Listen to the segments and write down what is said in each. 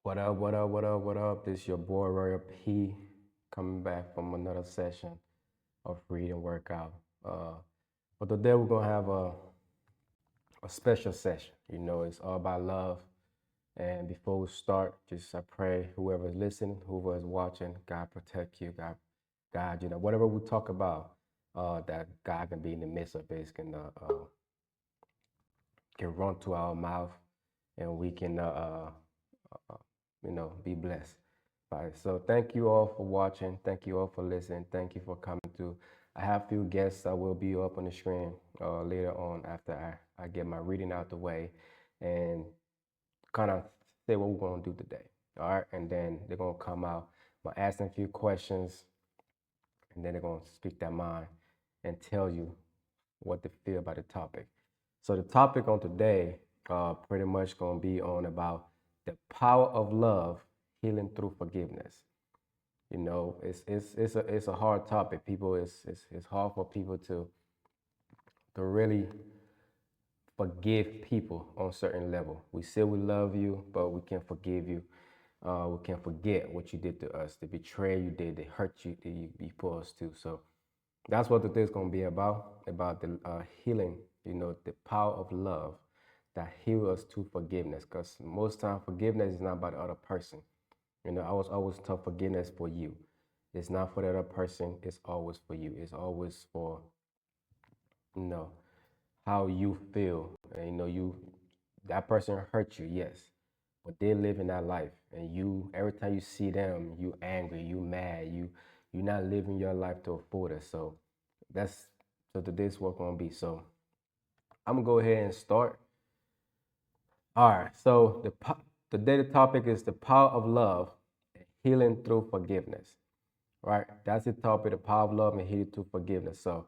What up, what up, what up, what up? This is your boy Royal P coming back from another session of reading workout. Uh, but today we're gonna have a special session. It's all about love. And before we start, just I pray whoever's listening, whoever's watching, God protect you, God, whatever we talk about, that God can be in the midst of it, can run to our mouth, and we can be blessed. Right. So thank you all for watching. Thank you all for listening. Thank you for coming through. I have a few guests that will be up on the screen later on after I get my reading out the way and kind of say what we're going to do today. All right. And then they're going to come out. I'm going to ask them a few questions and then they're going to speak their mind and tell you what they feel about the topic. So the topic on today pretty much going to be on about the power of love healing through forgiveness. It's a hard topic. It's hard for people to really forgive people on certain level. We say we love you, but we can't forgive you. We can't forget what you did to us, the betrayal you did, the hurt you put us to. So that's what today's gonna be about the healing. The power of love that heals us to forgiveness. Because most time forgiveness is not about the other person. I was always taught forgiveness for you. It's not for the other person. It's always for you. It's always for, you know, how you feel. And, that person hurt you, yes, but they live in that life. And every time you see them, you angry, you mad, you're not living your life to afford it. So that's so today's work gonna be. So I'm gonna go ahead and start. All right. So today the topic is the power of love, healing through forgiveness. Right? That's the topic, the power of love and healing through forgiveness. So,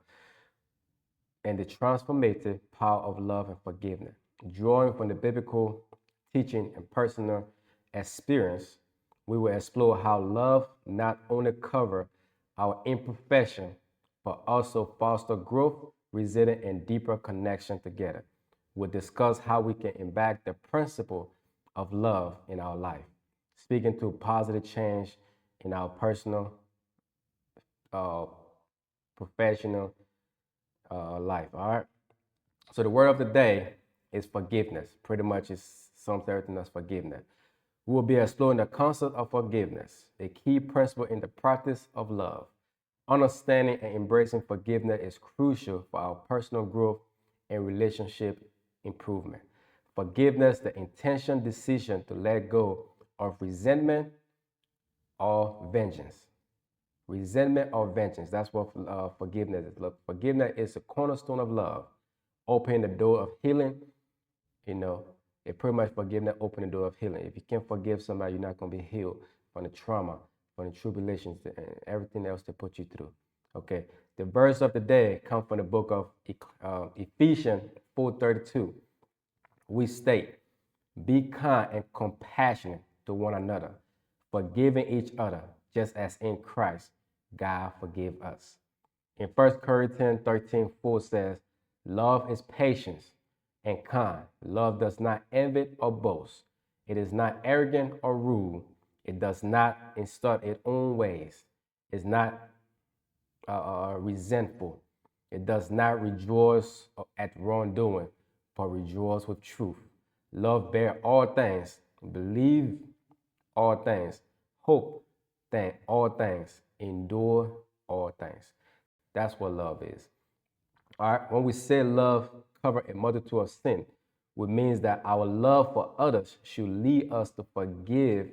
and the transformative power of love and forgiveness. Drawing from the biblical teaching and personal experience, we will explore how love not only cover our imperfection, but also foster growth, resilience, and deeper connection together. We'll discuss how we can embed the principle of love in our life, speaking to positive change in our personal, uh, professional life. All right. So the word of the day is forgiveness. Pretty much is sums everything as forgiveness. We will be exploring the concept of forgiveness, a key principle in the practice of love. Understanding and embracing forgiveness is crucial for our personal growth and relationship improvement. Forgiveness, the intention decision to let go of resentment or vengeance. Resentment or vengeance. That's what forgiveness is. Look, forgiveness is a cornerstone of love, opening the door of healing. You know, it pretty much forgiveness open the door of healing. If you can't forgive somebody, you're not going to be healed from the trauma, from the tribulations, and everything else they put you through. Okay. The verse of the day comes from the book of Ephesians 4:32. We state, be kind and compassionate to one another, forgiving each other, just as in Christ God forgave us. In 1 Corinthians 13:4 says, love is patience and kind. Love does not envy or boast. It is not arrogant or rude. It does not insult its own ways. It's not resentful. It does not rejoice at wrongdoing, but rejoice with truth. Love bear all things, believe all things, hope all things, endure all things. That's what love is. All right. When we say love cover a multitude of sin, it means that our love for others should lead us to forgive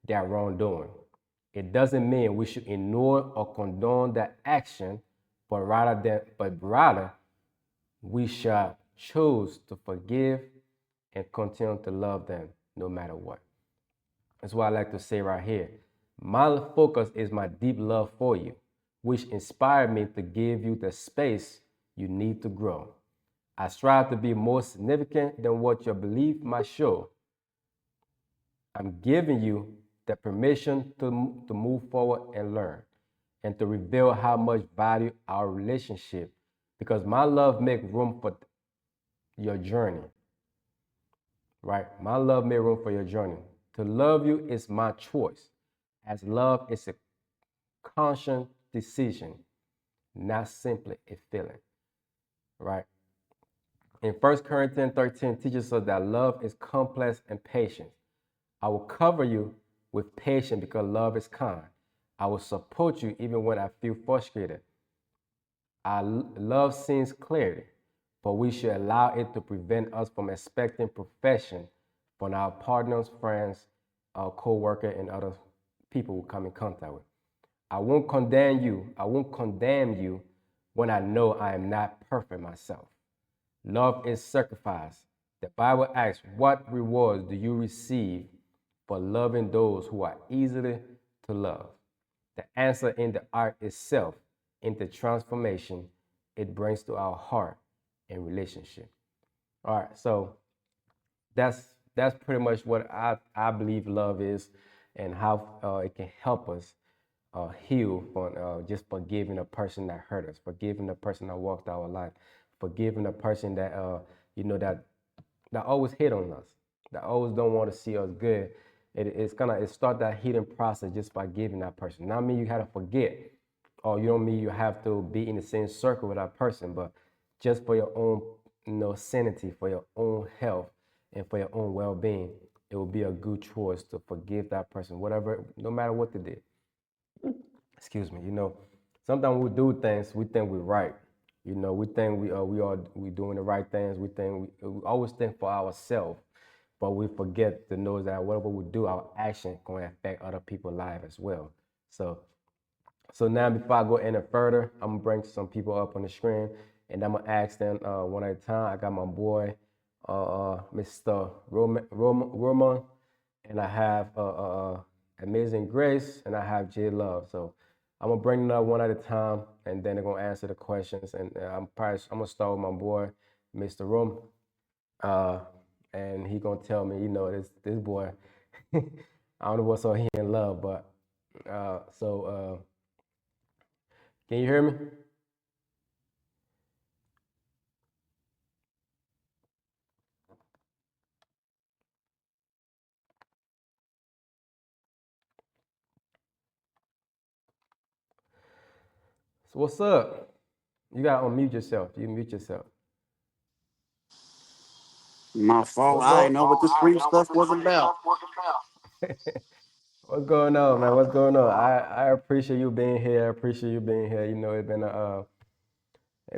their wrongdoing. It doesn't mean we should ignore or condone that action, but rather we shall choose to forgive and continue to love them no matter what. That's what I like to say right here. My focus is my deep love for you, which inspired me to give you the space you need to grow. I strive to be more significant than what your belief might show. I'm giving you the permission to move forward and learn and to reveal how much value our relationship because my love make room for your journey, right? My love make room for your journey. To love you is my choice, as love is a conscious decision, not simply a feeling, right? In 1 Corinthians 13 teaches us that love is complex and patient. I will cover you with patience because love is kind. I will support you even when I feel frustrated. Love seems clearly, but we should allow it to prevent us from expecting perfection from our partners, friends, our co-worker, and other people we come in contact with. I won't condemn you. I won't condemn you when I know I am not perfect myself. Love is sacrifice. The Bible asks, what rewards do you receive for loving those who are easily to love? The answer in the art itself, in the transformation it brings to our heart and relationship. All right, so that's pretty much what I believe love is, and how it can help us heal from just forgiving a person that hurt us, forgiving a person that walked our life, forgiving a person that that always hit on us, that always don't want to see us good. It start that healing process just by giving that person. Not mean you have to forget, or you don't mean you have to be in the same circle with that person, but just for your own sanity, for your own health, and for your own well-being, it will be a good choice to forgive that person, whatever, no matter what they did. Excuse me. Sometimes we do things we think we're right. We think we doing the right things. We always think for ourselves, but we forget to know that whatever we do, our action going to affect other people's lives as well. So so now, before I go any further, I'm gonna bring some people up on the screen, and I'm gonna ask them one at a time. I got my boy, Mr. Roman, and I have Amazing Grace, and I have J Love. So I'm gonna bring them up one at a time, and then they're gonna answer the questions. And I'm gonna start with my boy, Mr. Roman, uh, and he gonna tell me, this boy, I don't know what's all he in love, but can you hear me? So what's up? You gotta unmute yourself. You mute yourself. My fault. What's I going? didn't know what this free stuff was about. What's going on, man? What's going on? I appreciate you being here. I appreciate you being here. It's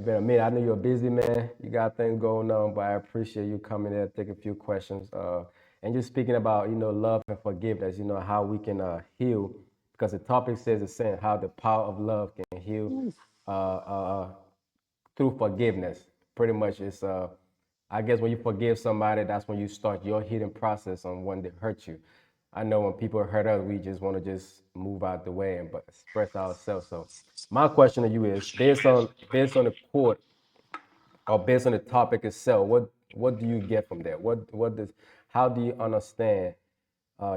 been a minute. I know you're a busy man. You got things going on, but I appreciate you coming there, take a few questions, and just speaking about love and forgiveness. How we can heal, because the topic says the same. How the power of love can heal uh, uh, through forgiveness. Pretty much, it's I guess when you forgive somebody, that's when you start your healing process on when they hurt you. I know when people hurt us, we just want to just move out the way and but express ourselves. So my question to you is, based on the quote, or based on the topic itself, what do you get from that? What does How do you understand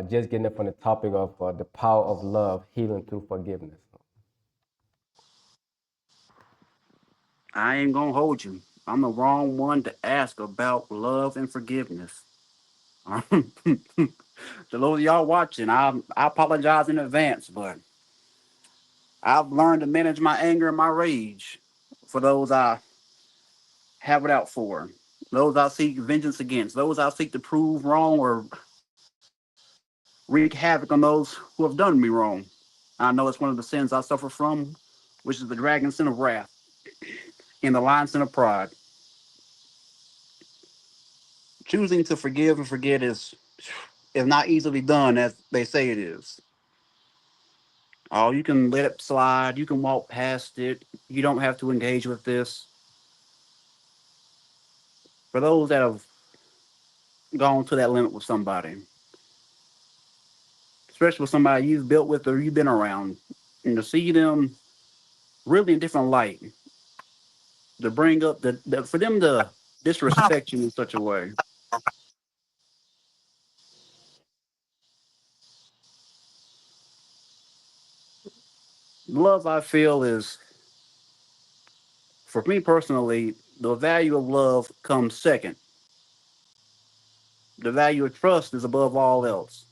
just getting it from the topic of the power of love healing through forgiveness? I ain't gonna hold you. I'm the wrong one to ask about love and forgiveness. To those of y'all watching, I apologize in advance, but I've learned to manage my anger and my rage for those I have it out for, those I seek vengeance against, those I seek to prove wrong or wreak havoc on those who have done me wrong. I know it's one of the sins I suffer from, which is the dragon sin of wrath and the lion sin of pride. Choosing to forgive and forget is not easily done as they say it is. Oh, you can let it slide, you can walk past it, you don't have to engage with this. For those that have gone to that limit with somebody, especially with somebody you've built with or you've been around, and to see them really in a different light, to bring up for them to disrespect you in such a way. Love, I feel, is, for me personally, the value of love comes second. The value of trust is above all else.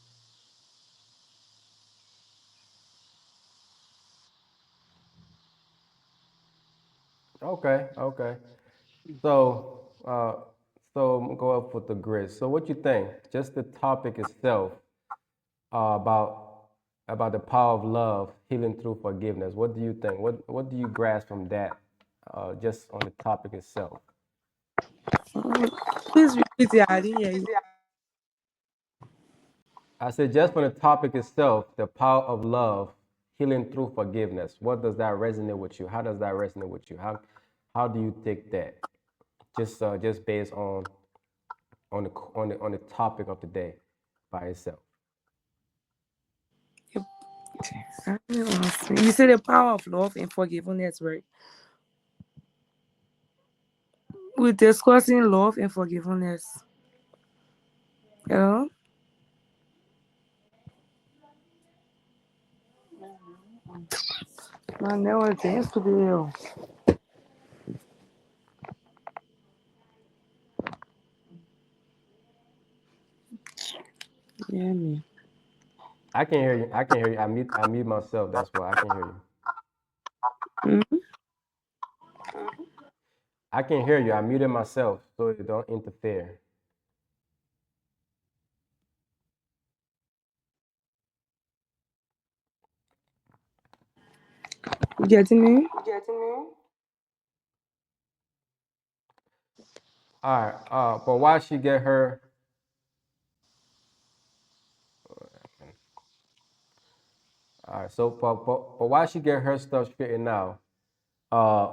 Okay, okay. So, so I'm gonna go up with the grid. So, what you think? Just the topic itself, about the power of love, healing through forgiveness. What do you think? What do you grasp from that? Just on the topic itself. Please repeat it. I didn't hear you. I said, just from the topic itself, the power of love, healing through forgiveness. What does that resonate with you? How does that resonate with you? How do you take that? Just based on the topic of the day by itself. I didn't answer. You said the power of love and forgiveness, right? We're discussing love and forgiveness. Hello? My network seems to be here. Yeah, me. I can hear you. I can hear you. I mute myself. That's why I can hear you. Mm-hmm. I can hear you. I muted myself so it don't interfere. You getting me? All right. But why she get her? All right. So, but why she get her stuff straightened out? Uh,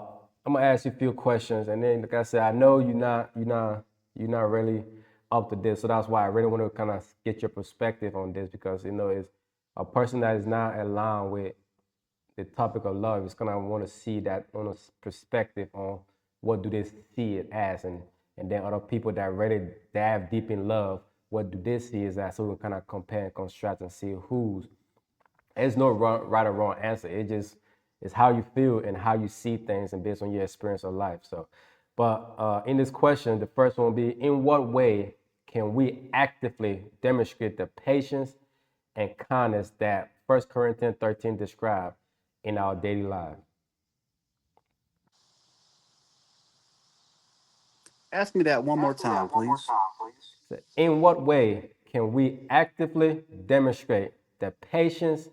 I'm gonna ask you a few questions, and then, like I said, I know you're not really up to this, so that's why I really want to kind of get your perspective on this because it's a person that is not aligned with the topic of love is gonna want to see that on a perspective on what do they see it as, and then other people that really dive deep in love, what do they see is that, so we can kind of compare and contrast and see who's there's no right or wrong answer. It just is how you feel and how you see things and based on your experience of life. So, but in this question, the first one will be: in what way can we actively demonstrate the patience and kindness that 1 Corinthians 13 describe in our daily life? Ask me that one more time, please. So in what way can we actively demonstrate the patience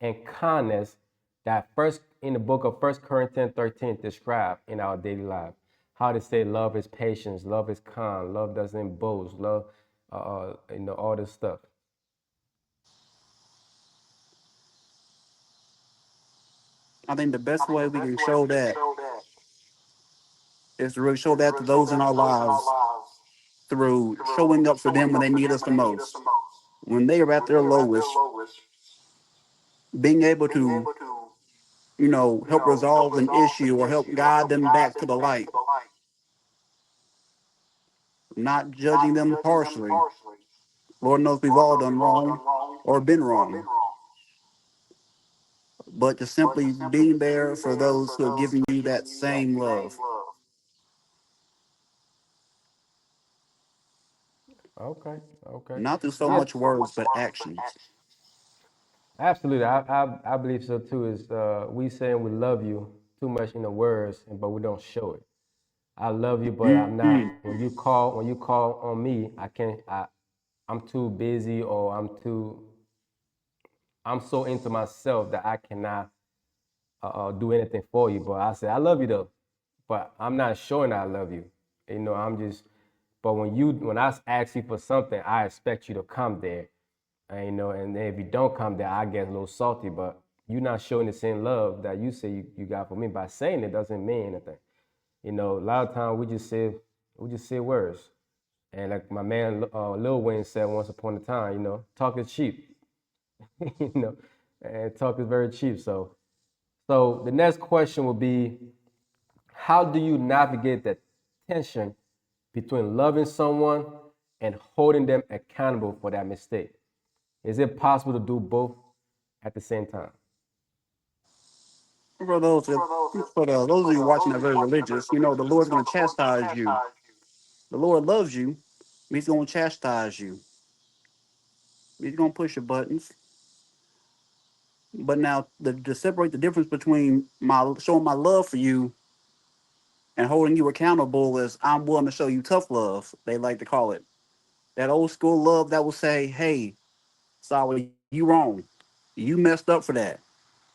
and kindness that first in the book of 1 Corinthians 13 describe in our daily life? How to say love is patience, love is kind, love doesn't boast, love, all this stuff. I think the best way we can show that is to really show that to those in our lives through showing up for them when they need us the most. When they are at their lowest, being able to, help resolve an issue or help guide them back to the light, not judging them harshly. Lord knows we've all done wrong or been wrong, but just simply being there for those who have given you that same love, Okay, okay. not through so Yeah, much words, but actions. absolutely. I believe so too. Is we saying we love you too much in the words, but we don't show it. I love you, but I'm not. Mm-hmm. When you call on me, I can't. I'm too busy, or I'm so into myself that I cannot do anything for you. But I say I love you though, but I'm not showing I love you. I'm just. But when I ask you for something, I expect you to come there, and then if you don't come there, I get a little salty. But you're not showing the same love that you say you got for me. By saying it doesn't mean anything. A lot of times we just say words. And like my man Lil Wayne said once upon a time, talk is cheap, you know, and talk is very cheap. So the next question will be, how do you navigate the tension between loving someone and holding them accountable for that mistake? Is it possible to do both at the same time? For those, those of you watching that are very religious, the Lord's going to chastise you. The Lord loves you. He's going to chastise you. He's going to push your buttons. But now, to separate the difference between my showing my love for you and holding you accountable is I'm willing to show you tough love. They like to call it that old school love that will say, "Hey, sorry, you wrong. You messed up for that.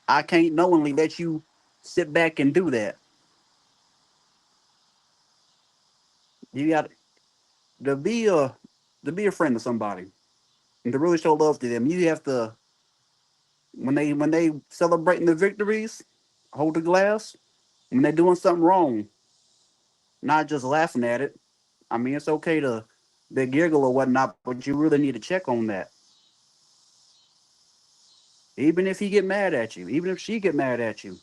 I can't knowingly let you sit back and do that. You got to be a friend to somebody and to really show love to them. You have to when they celebrating the victories, hold the glass. When they're doing something wrong, not just laughing at it. I mean, it's okay to they giggle or whatnot, but you really need to check on that. Even if he get mad at you, even if she get mad at you.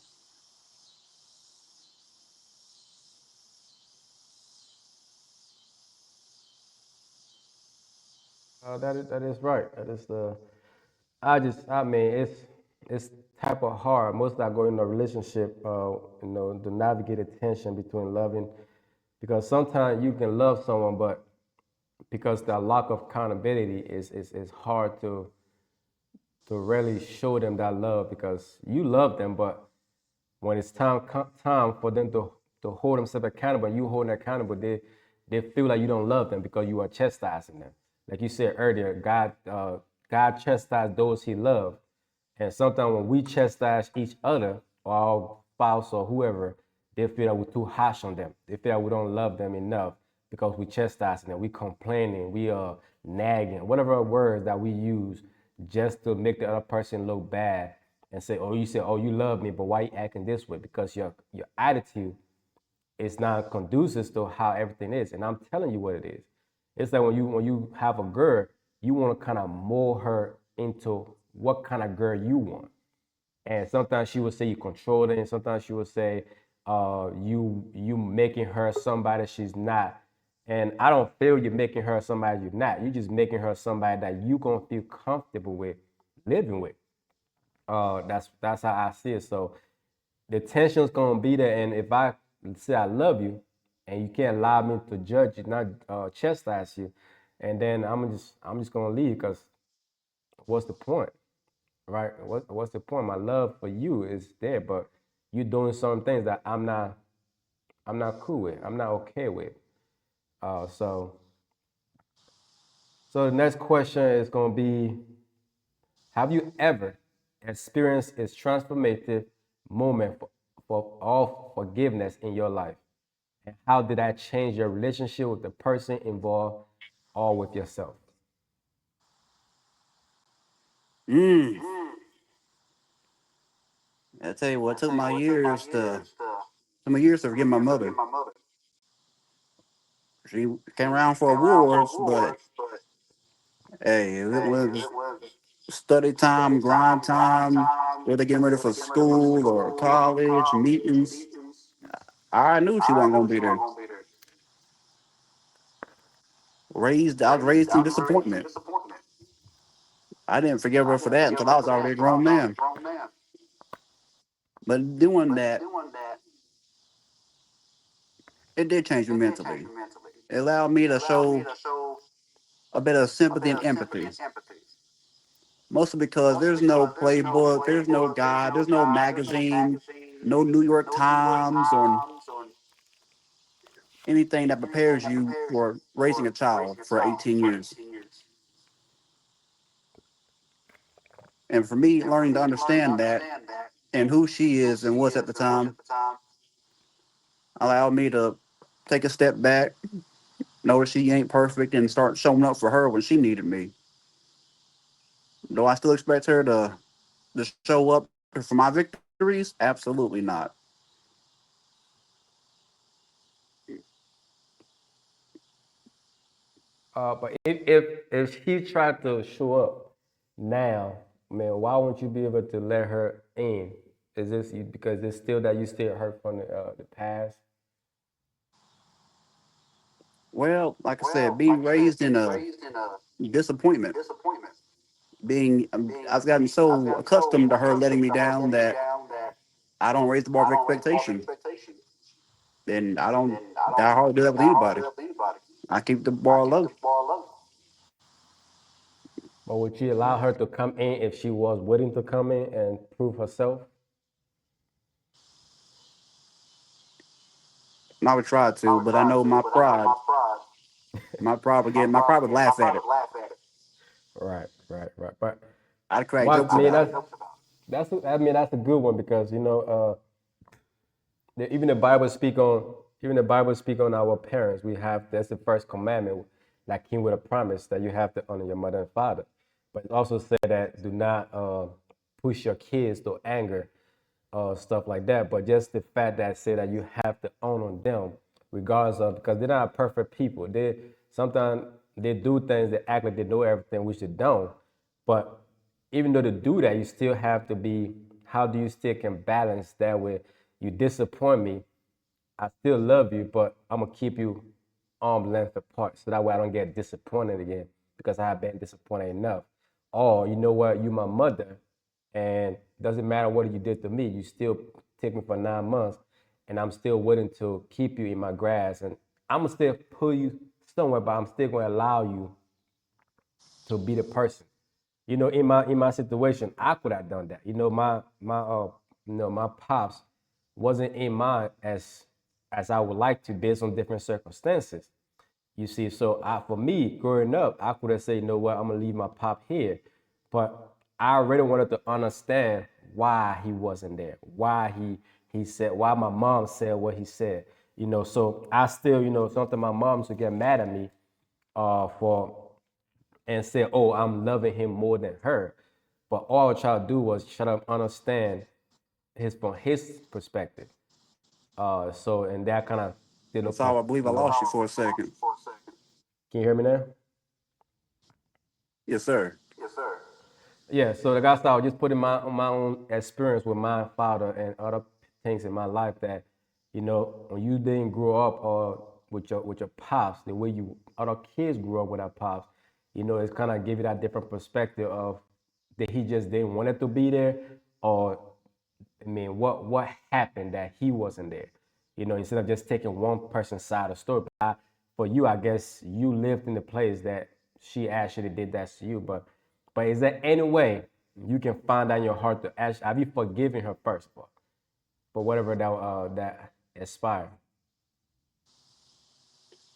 That is right. That is the. I mean, it's type of hard. Most I go in a relationship, to navigate a tension between loving, because sometimes you can love someone, but because the lack of accountability is hard to really show them that love because you love them, but when it's time for them to hold themselves accountable, and you hold them accountable, they feel like you don't love them because you are chastising them. Like you said earlier, God chastised those He loved, and sometimes when we chastise each other or our spouse or whoever, they feel that we're too harsh on them. They feel that we don't love them enough because we chastising them, we complaining, we are nagging, whatever words that we use just to make the other person look bad and say, oh, you say, oh, you love me, but why you acting this way? Because your attitude is not conducive to how everything is. And I'm telling you what it is. It's like when you have a girl, you want to kind of mold her into what kind of girl you want. And sometimes she will say you control it, and sometimes she will say you making her somebody she's not. And I don't feel you're making her somebody you're not. You're just making her somebody that you gonna feel comfortable with living with. That's how I see it. So the tension's gonna be there, and if I say I love you, and you can't allow me to judge you, not chastise you, and then I'm just gonna leave because what's the point, right? What's the point? My love for you is there, but you're doing some things that I'm not cool with. I'm not okay with. So the next question is gonna be: have you ever experienced a transformative moment for all forgiveness in your life? And how did that change your relationship with the person involved or with yourself? Mm. I tell you what, it took my years to some years to forgive my mother. She came around for awards, but hey, it was study time, grind time, whether getting ready for school or college, meetings. I knew she wasn't gonna be there. I was raised in disappointment. I didn't forgive her for that until I was already a grown man. But doing that, it did change me mentally. It allowed me to show a bit of sympathy and empathy. Mostly because there's no playbook, there's no guide, there's no magazine, no New York Times or anything that prepares you for raising a child for 18 years. And for me, learning to understand that and who she is and was at the time allowed me to take a step back, notice she ain't perfect, and start showing up for her when she needed me. Do I still expect her to show up for my victories? Absolutely not. But if she tried to show up now, man, why won't you be able to let her in? Is this because it's still that you still hurt from the past? Well, like I said, being raised in a disappointment, I've gotten so accustomed to her letting me down that I don't raise the bar of expectation. And I hardly do that with anybody. I keep the bar low. But would you allow her to come in if she was willing to come in and prove herself? I would try to, but I know my pride would laugh at it. Right, right, right. But I'd crack what jokes I mean, about it. that's a good one because even the Bible speak on our parents. We have that's the first commandment that came with a promise that you have to honor your mother and father. But it also said that do not push your kids to anger, stuff like that. But just the fact that say that you have to honor them, regardless of because they're not perfect people. They sometimes they do things that act like they know everything, which they don't. But even though to do that, you still have to be. How do you still can balance that with you disappoint me, I still love you, but I'm gonna keep you arm length apart so that way I don't get disappointed again because I have been disappointed enough. Or you know what, you my mother, and it doesn't matter what you did to me, you still take me for 9 months, and I'm still willing to keep you in my grasp, and I'm gonna still pull you somewhere, but I'm still gonna allow you to be the person. In my situation, I could have done that. My pops wasn't in mine as I would like to based on different circumstances. You see, so for me growing up, I could have said, you know what, I'm gonna leave my pop here, but I really wanted to understand why he wasn't there, why he said, why my mom said what he said. So I still, something my mom used to get mad at me for and say, "Oh, I'm loving him more than her." But all I try to do was try to understand his from his perspective. So and that kind of did That's look all. for I believe I lost you for a second. Can you hear me now? Yes, sir. Yeah. So like I said, I was just putting my own experience with my father and other things in my life that, when you didn't grow up with your pops, the way you other kids grew up with our pops, it's kind of give you that different perspective of that he just didn't want it to be there, or I mean, what happened that he wasn't there? Instead of just taking one person's side of the story. But for you, I guess you lived in the place that she actually did that to you. But is there any way you can find out in your heart to ask? Have you forgiven her first for whatever that inspired?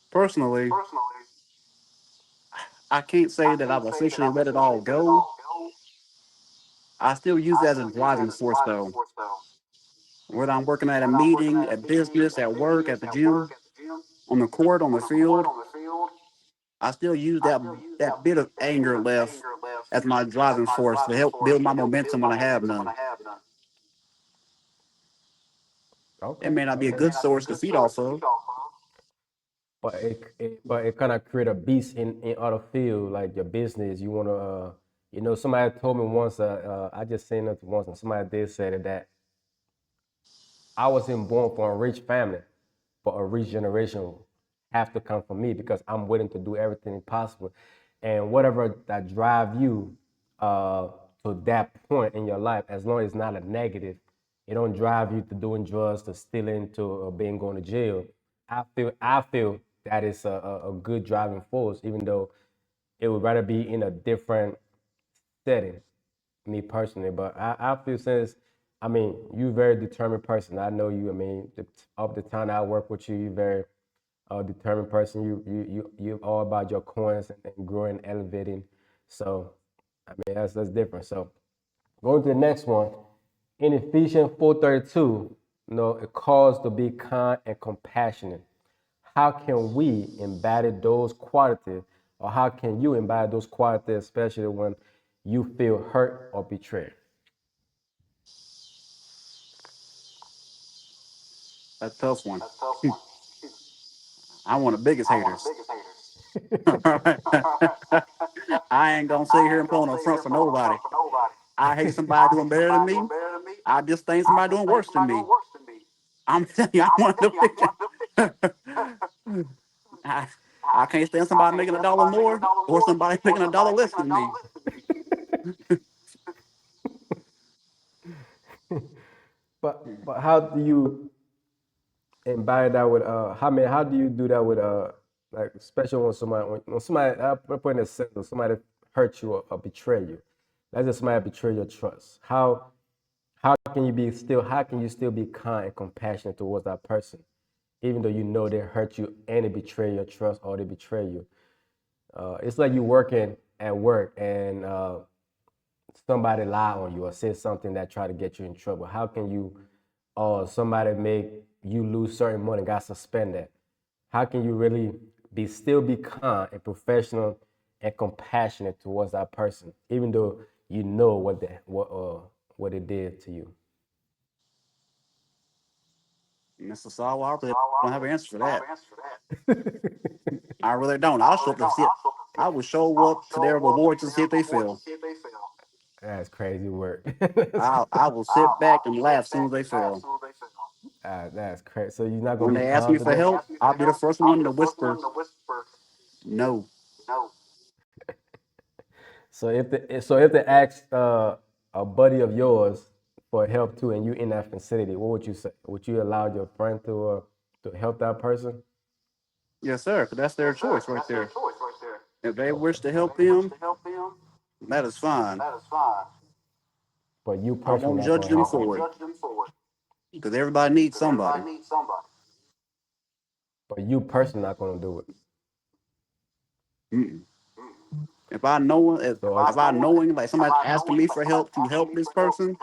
Personally, I can't say that I've officially let it all go. I still use it as a driving force, though. Whether I'm working at a meeting, at business, at work, at the gym, on the court, on the field, I still use that bit of anger left as my driving force to help build my momentum when I have none. It Okay, may not be a okay. good source to feed off of. But it kind of create a beast in other field like your business. You want to, somebody told me once. I just seen it once, and somebody did say that I wasn't born from a rich family, but a rich generation have to come from me because I'm willing to do everything possible, and whatever that drive you uh, to that point in your life, as long as it's not a negative, it don't drive you to doing drugs, to stealing, to being going to jail. I feel that is a good driving force, even though it would rather be in a different setting, me personally. But I feel since, I mean, you're a very determined person. I know you. I mean, up the time I work with you, you're very determined person. You all about your coins and growing, elevating. So, I mean, that's different. So, going to the next one. In Ephesians 4:32, it calls to be kind and compassionate. How can we embody those qualities, or how can you embody those qualities, especially when you feel hurt or betrayed? A tough one. I'm one of the biggest haters. I ain't gonna sit here and put on a front for nobody. I hate somebody doing better than me. I disdain somebody doing worse than me. I'm telling you, I'm one of the I, I can't stand somebody making $1 more or somebody making $1 less than me. But how do you embody that with how do you do that with like especially when somebody I put in a sense of somebody hurt you or betray you. Let's just somebody betray your trust. How can you still be kind and compassionate towards that person? even though you know they hurt you and they betray your trust or they betray you. It's like you working at work and somebody lie on you or say something that try to get you in trouble. How can you, or somebody make you lose certain money, got suspended? How can you really be calm and professional and compassionate towards that person, even though you know what it did to you? Mr. Saul, I really don't have an answer for that. I really don't. I'll show up to see it. I will show up to their reward to see if they fail. That's crazy work. I will sit back and laugh as soon as they fail. That's crazy. So you're not When gonna be they ask calm me for today? help, I'll be the first one to whisper no. So if they ask a buddy of yours for help too, and you in that facility, what would you say? Would you allow your friend to help that person? Yes, sir, because that's their choice right there. If they Okay. wish to help them, that is fine. But you I personally won't not judge gonna them help them. for it because everybody needs somebody. But you personally not gonna do it. Mm-mm. If I know if I knowing like somebody's asking me for help to help this person,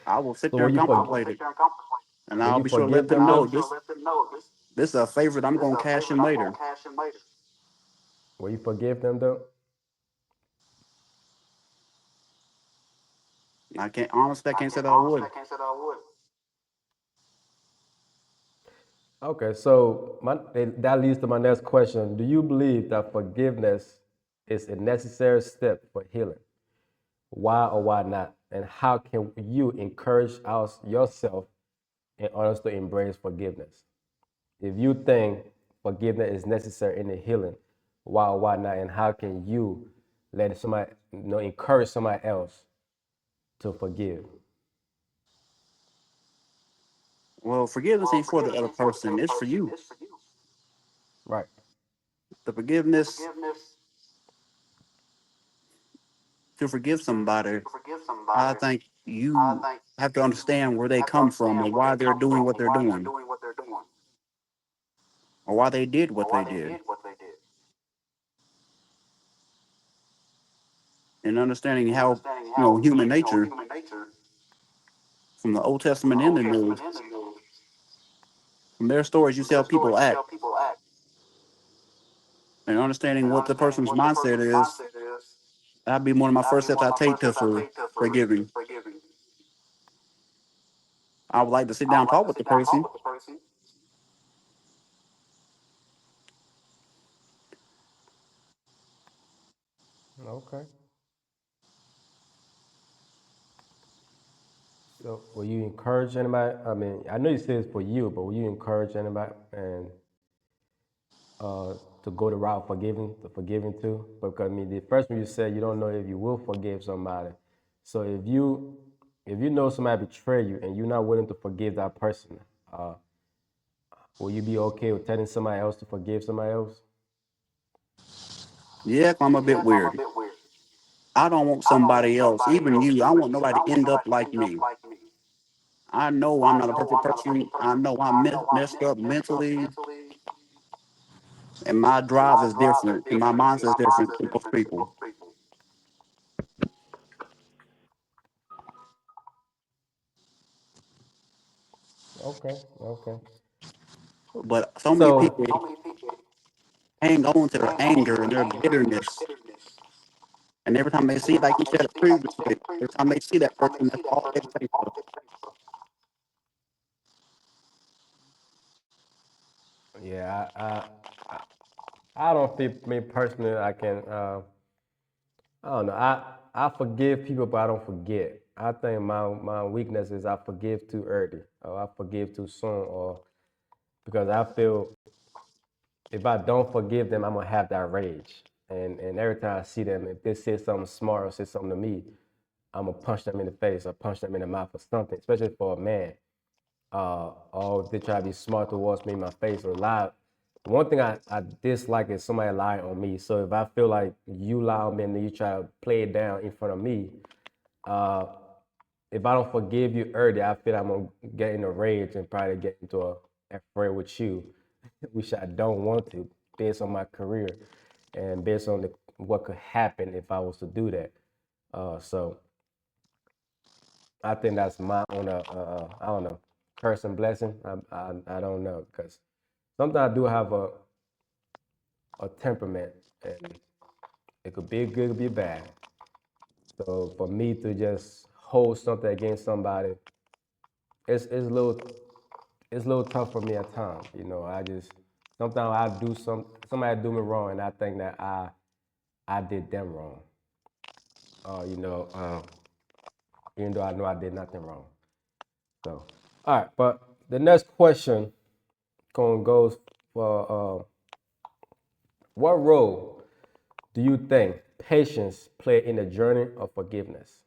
I will sit So there will and you for, contemplate it, and will I'll you be sure to let forgive them them know though? this is a favorite I'm gonna cash in later. Will you forgive them though? I can't honestly, I can't say that I would. Okay, so that leads to my next question. Do you believe that forgiveness is a necessary step for healing? Why or why not? And how can you encourage yourself in order to embrace forgiveness? If you think forgiveness is necessary in the healing, why or why not? And how can you let somebody, encourage somebody else to forgive? Well, forgiveness ain't for the other person; it's for you. Right. The forgiveness to forgive somebody, I think you have to understand where they come from and why they're doing what they're doing, or why they did what they did, and understanding how human nature from the Old Testament and the New, from their stories, you see how people act, and understanding what the person's mindset is. That'd be one of my first steps I take to forgiving. I would like to sit down and talk with the person. Okay. So will you encourage anybody? I mean, I know you say it's for you, but will you encourage anybody and uh, to go the route of forgiving too? Because I mean, the first one you said you don't know if you will forgive somebody. So if you know somebody betray you and you're not willing to forgive that person, uh, will you be okay with telling somebody else to forgive somebody else? Yeah, I'm a bit weird. I don't want somebody else, even you. I want nobody to end up like me. I know I'm not a perfect person. I know I'm messed up mentally, and my drive is different, and my mindset is different than most people. Okay, okay. But so many So people hang on to their anger and their bitterness, and every time they see, like you said previously, every time they see that person, that's all they think of. yeah, I I don't feel me personally. I can. I don't know. I forgive people, but I don't forget. I think my weakness is I forgive too early, or I forgive too soon, or because I feel if I don't forgive them, I'm gonna have that rage. And every time I see them, if they say something smart or say something to me, I'm gonna punch them in the face or punch them in the mouth or something. Especially for a man, or if they try to be smart towards me in my face or lie. One thing I dislike is somebody lie on me. So if I feel like you lie on me and then you try to play it down in front of me, uh, if I don't forgive you early, I feel I'm gonna get in a rage and probably get into a fray with you, which I don't want to, based on my career and based on what could happen if I was to do that. So I think that's my own, I don't know, curse and blessing. I don't know because sometimes I do have a temperament, and it could be good, it could be bad. So for me to just hold something against somebody, it's a little tough for me at times. You know, I just sometimes I do somebody do me wrong, and I think that I did them wrong. You know, even though I know I did nothing wrong. So, all right, but the next question goes for what role do you think patience play in the journey of forgiveness?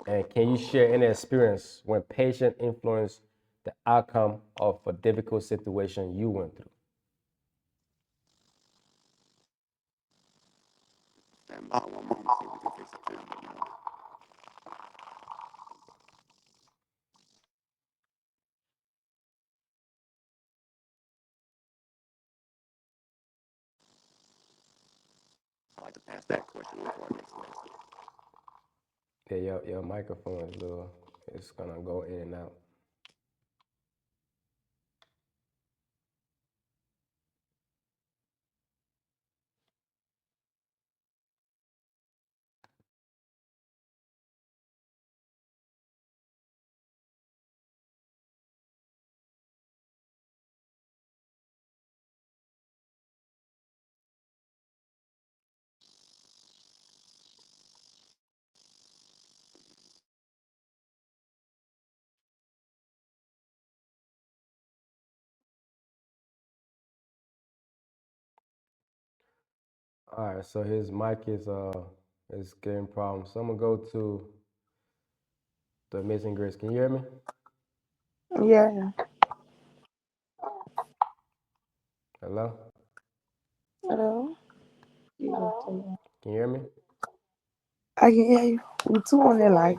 And can you share any experience when patience influenced the outcome of a difficult situation you went through? Stand by one moment, see if we can fix it now. I like to pass that question on to our next guest. Yeah, your microphone is little. It's gonna go in and out. All right, so his mic is getting problems. So I'm gonna go to the Amazing Grace. Can you hear me? Yeah. Hello? Hello. Can you hear me? I can hear you. We two on the line.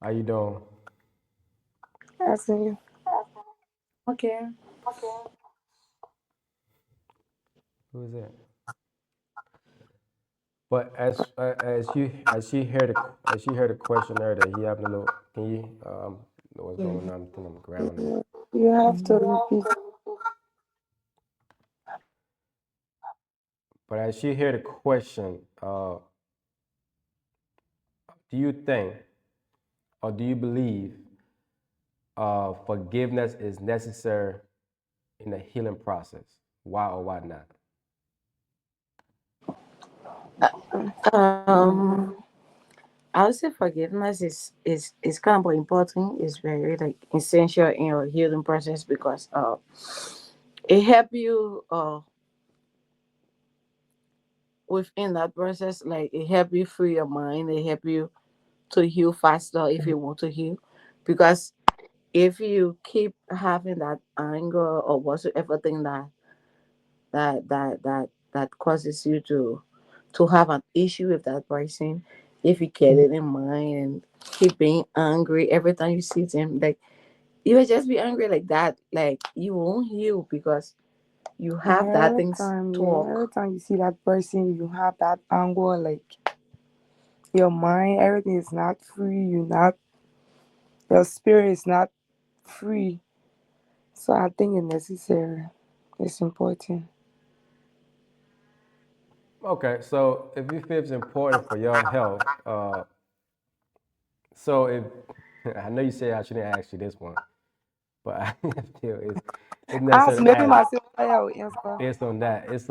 How you doing? I see you. Okay. Who is that? But as you heard the question earlier, he having a little. Can you know what's going on? I think I'm grounded. You have to repeat. But as you hear the question, do you think or do you believe forgiveness is necessary in the healing process? Why or why not? Um, I would say forgiveness is kind of important. It's very like essential in your healing process because it help you within that process. Like it help you free your mind. It help you to heal faster if you want to heal, because if you keep having that anger or whatsoever thing that causes you to have an issue with that person, if you get it in mind and keep being angry every time you see them, like you will just be angry like that, like you won't heal because you have that things Every talk. time you see that person, you have that anger, like your mind, everything is not free. Your spirit is not free. So I think it's necessary. It's important. Okay, so if you feel it's important for your health, so if I know you say I shouldn't ask you this one, but I feel it's Ask necessary to maybe ask myself I will answer. based on that. It's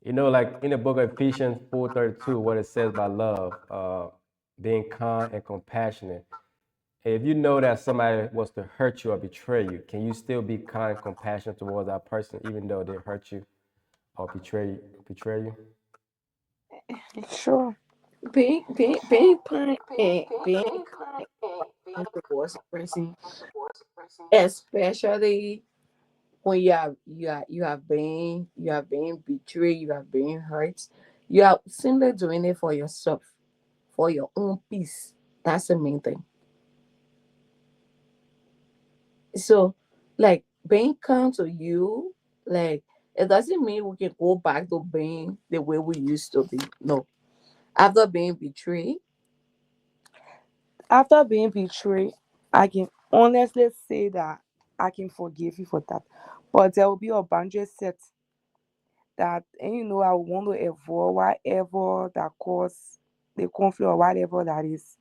you know, like in the book of Ephesians 4:32, what it says about love, being kind and compassionate. If you know that somebody was to hurt you or betray you, can you still be kind and compassionate towards that person, even though they hurt you or betray you? Sure. Being kind and being kind towards a person, especially when you have been betrayed, you have been hurt, you are simply doing it for yourself, for your own peace. That's the main thing. So, like, being kind to you, like, it doesn't mean we can go back to being the way we used to be. No. After being betrayed, After being betrayed, I can honestly say that I can forgive you for that. But there will be a boundary set that, and I want to avoid whatever that cause the conflict or whatever that is.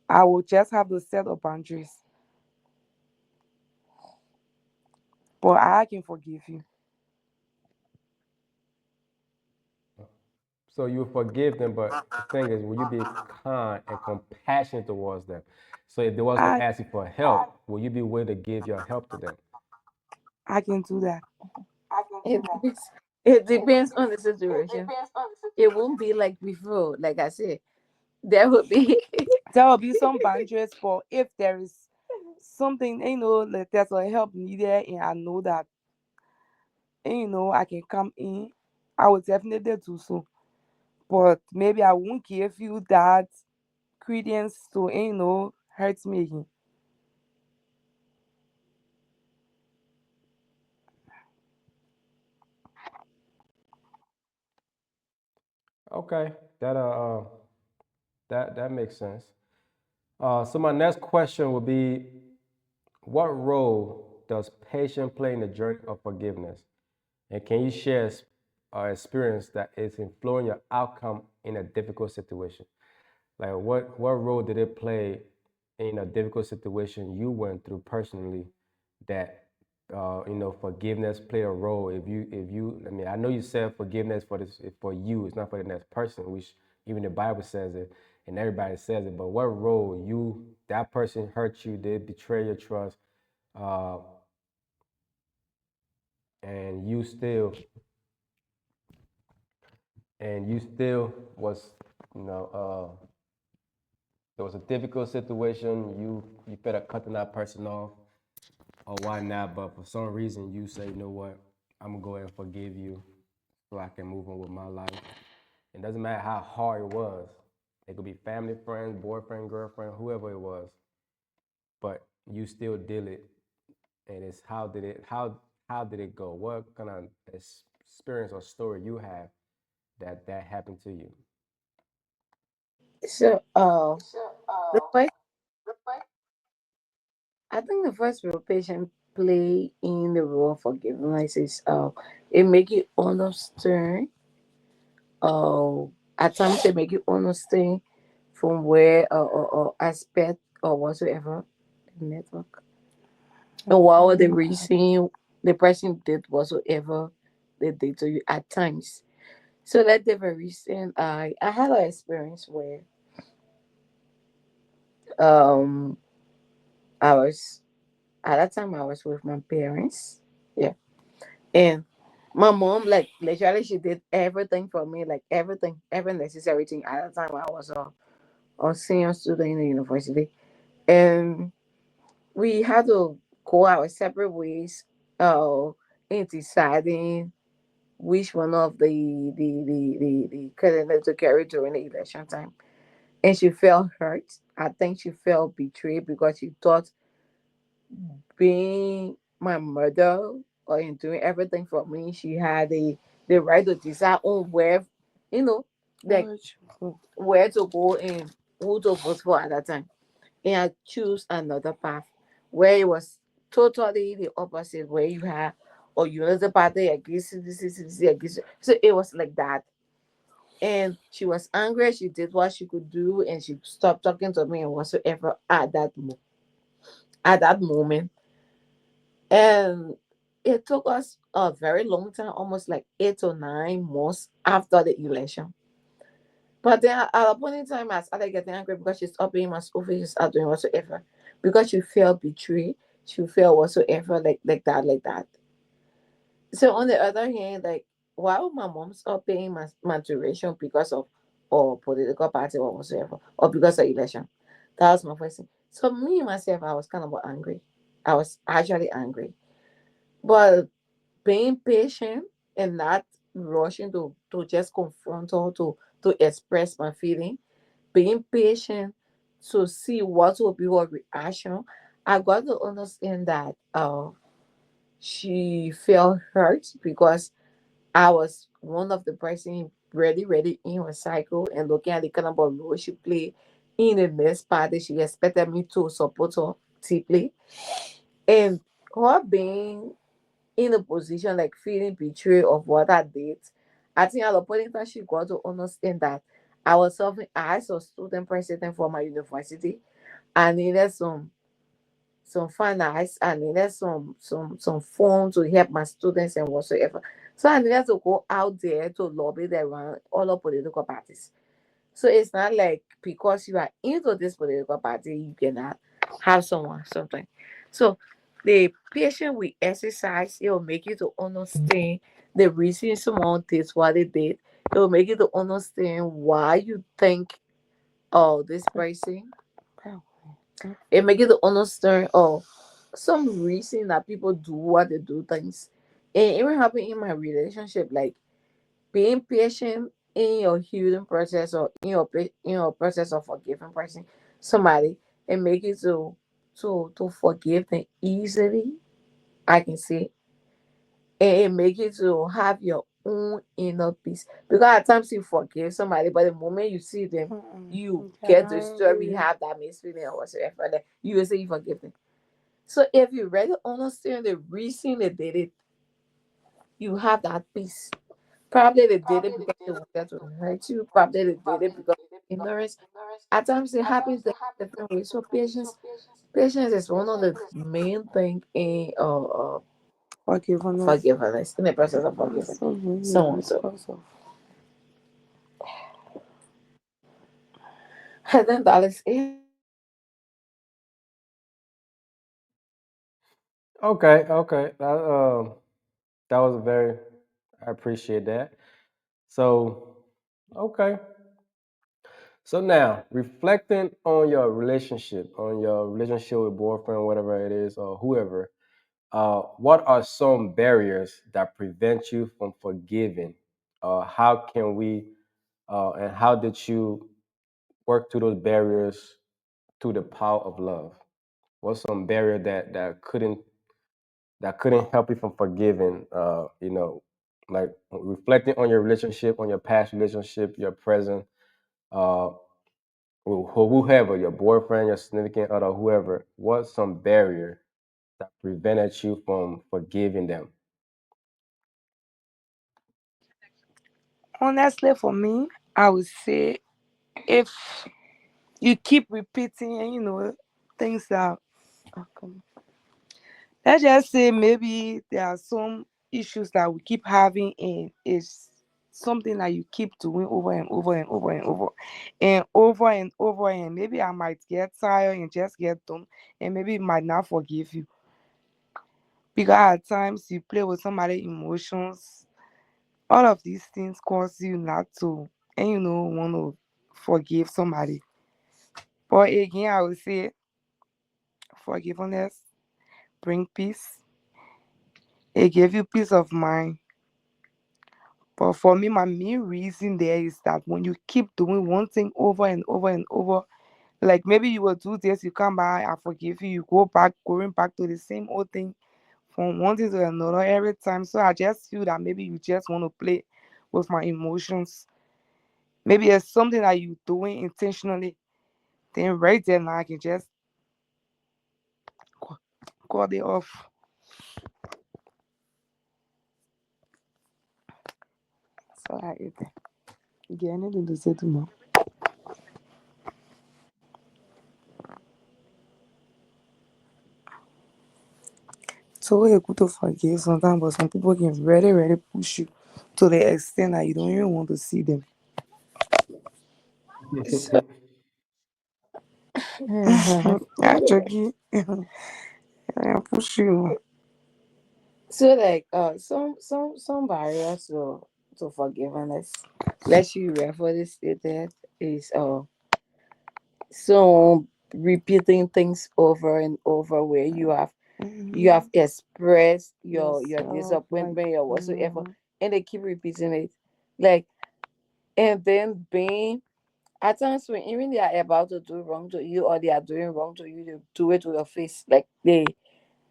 I will just have to set the boundaries. But I can forgive you. So you forgive them, but the thing is, will you be kind and compassionate towards them? So if they was to I ask you for help, will you be willing to give your help to them? I can do that. it depends, it depends on the situation. It won't be like before. Like I said, there will be. There will be some boundaries, but if there is something, like there's a help needed, and I know that, I can come in, I will definitely do so. But maybe I won't give you that credence to, hurt me again. Okay, that makes sense. So my next question would be, what role does patience play in the journey of forgiveness? And can you share experience that is influencing your outcome in a difficult situation? Like what role did it play in a difficult situation you went through personally that forgiveness play a role? If you I mean, I know you said forgiveness for you, it's not for the next person, which even the Bible says it and everybody says it, but what role that person hurt you, did betray your trust, uh and you still was, you know it was a difficult situation. You better cutting that person off or why not, but for some reason you say, you know what, I'm gonna go ahead and forgive you so I can move on with my life. It doesn't matter how hard it was. It could be family, friends, boyfriend, girlfriend, whoever it was, but you still did it. And it's how did it go? What kind of experience or story you have that happened to you? So, the first, I think the first role patient play in the role of forgiveness is, it make you understand. Uh, at times they make you understand from where, or aspect or whatsoever network, and what were the reason the person did whatsoever they did to you at times. So that the very recent, I had an experience where, um I was at that time I was with my parents. Yeah. And my mom, like, literally, she did everything for me, like everything, every necessary thing. At that time, I was a senior student in the university, and we had to go our separate ways, uh, in deciding which one of the candidates to carry during the election time. And she felt hurt. I think she felt betrayed because she thought being my mother, or in doing everything for me, she had the right to decide on where, you know, like, Oh, true. where to go and who to vote for at that time. And I choose another path where it was totally the opposite, where you had or you know the party against this against. So it was like that. And she was angry. She did what she could do, and she stopped talking to me and whatsoever at that moment. And it took us a very long time, almost like 8 or 9 months after the election. But then at a point in time, I started getting angry because she stopped paying my school fees, she started doing whatsoever. Because she felt betrayed, she felt whatsoever, like that, like that. So on the other hand, like, why would my mom stop paying my tuition because of or political party or whatsoever, or because of election? That was my first thing. So me myself, I was kind of angry. I was actually angry. But being patient and not rushing to just confront or to express my feeling, being patient to see what will be her reaction. I got to understand that she felt hurt because I was one of the person ready in her cycle and looking at the kind of role she played in the next party. She expected me to support her deeply. And her being in a position like feeling betrayed of what I did, I think at the point in time she got to understand that I was serving as a student president for my university. I needed some finance. I needed some funds to help my students and whatsoever. So I needed to go out there to lobby them around all the political parties. So it's not like because you are into this political party, you cannot have someone something. So the patience we exercise, it will make you to understand the reason someone did what they did. It will make you to understand why you think, oh, this person. It make you to understand, oh, some reason that people do what they do things. And it will happen in my relationship, like being patient in your healing process or in your process of forgiving person somebody and make it to forgive them easily. I can say, and it make it to have your own inner peace because at times you forgive somebody, but the moment you see them, you Get get disturbed. You angry. have that misfeeling or whatsoever. Then you will say you forgive them. So if you really understand the reason they did it, you have that peace. Probably they did it because they wanted to hurt you. Probably they did it because of ignorance. At times it happens that different ways. So patience is one of the main thing in Forgiveness. forgiveness, in the process of It's forgiving so really someone. So because of and then that is it. Okay, okay. That was very. I appreciate that. So, okay. So now, reflecting on your relationship with boyfriend, whatever it is, or whoever, what are some barriers that prevent you from forgiving? How can we, and how did you work through those barriers through the power of love? What's some barrier that couldn't help you from forgiving? Like reflecting on your relationship, on your past relationship, your present, uh, whoever, your boyfriend, your significant other, whoever. What's some barrier that prevented you from forgiving them? honestly for me, I would say if you keep repeating and things that oh, come let's just say maybe there are some issues that we keep having and it's something that you keep doing over and over and over and over and over and over and maybe I might get tired and just get done and maybe might not forgive you because at times you play with somebody's emotions. All of these things cause you not to and want to forgive somebody. But again, I would say forgiveness bring peace. It give you peace of mind. But for me, my main reason there is that when you keep doing one thing over and over and over, like maybe you will do this, you come back, I forgive you, you go back, going back to the same old thing from one thing to another every time. So I just feel that maybe you just want to play with my emotions. Maybe it's something that you doing intentionally. Then right there now I can just cu- cut it off. So I it. Get anything to say to me. So it's good to forgive sometimes, but some people can really, really push you to the extent that you don't even want to see them. So Actually, I push you. so like some barriers to forgiveness. Let's you refer this stated is so repeating things over and over where you have You have Mhm. expressed your Yourself, like, disappointment or whatsoever, mhm. and they keep repeating it. Like, and then being at times when even they are about to do wrong to you or they are doing wrong to you, they do it to your face. Like they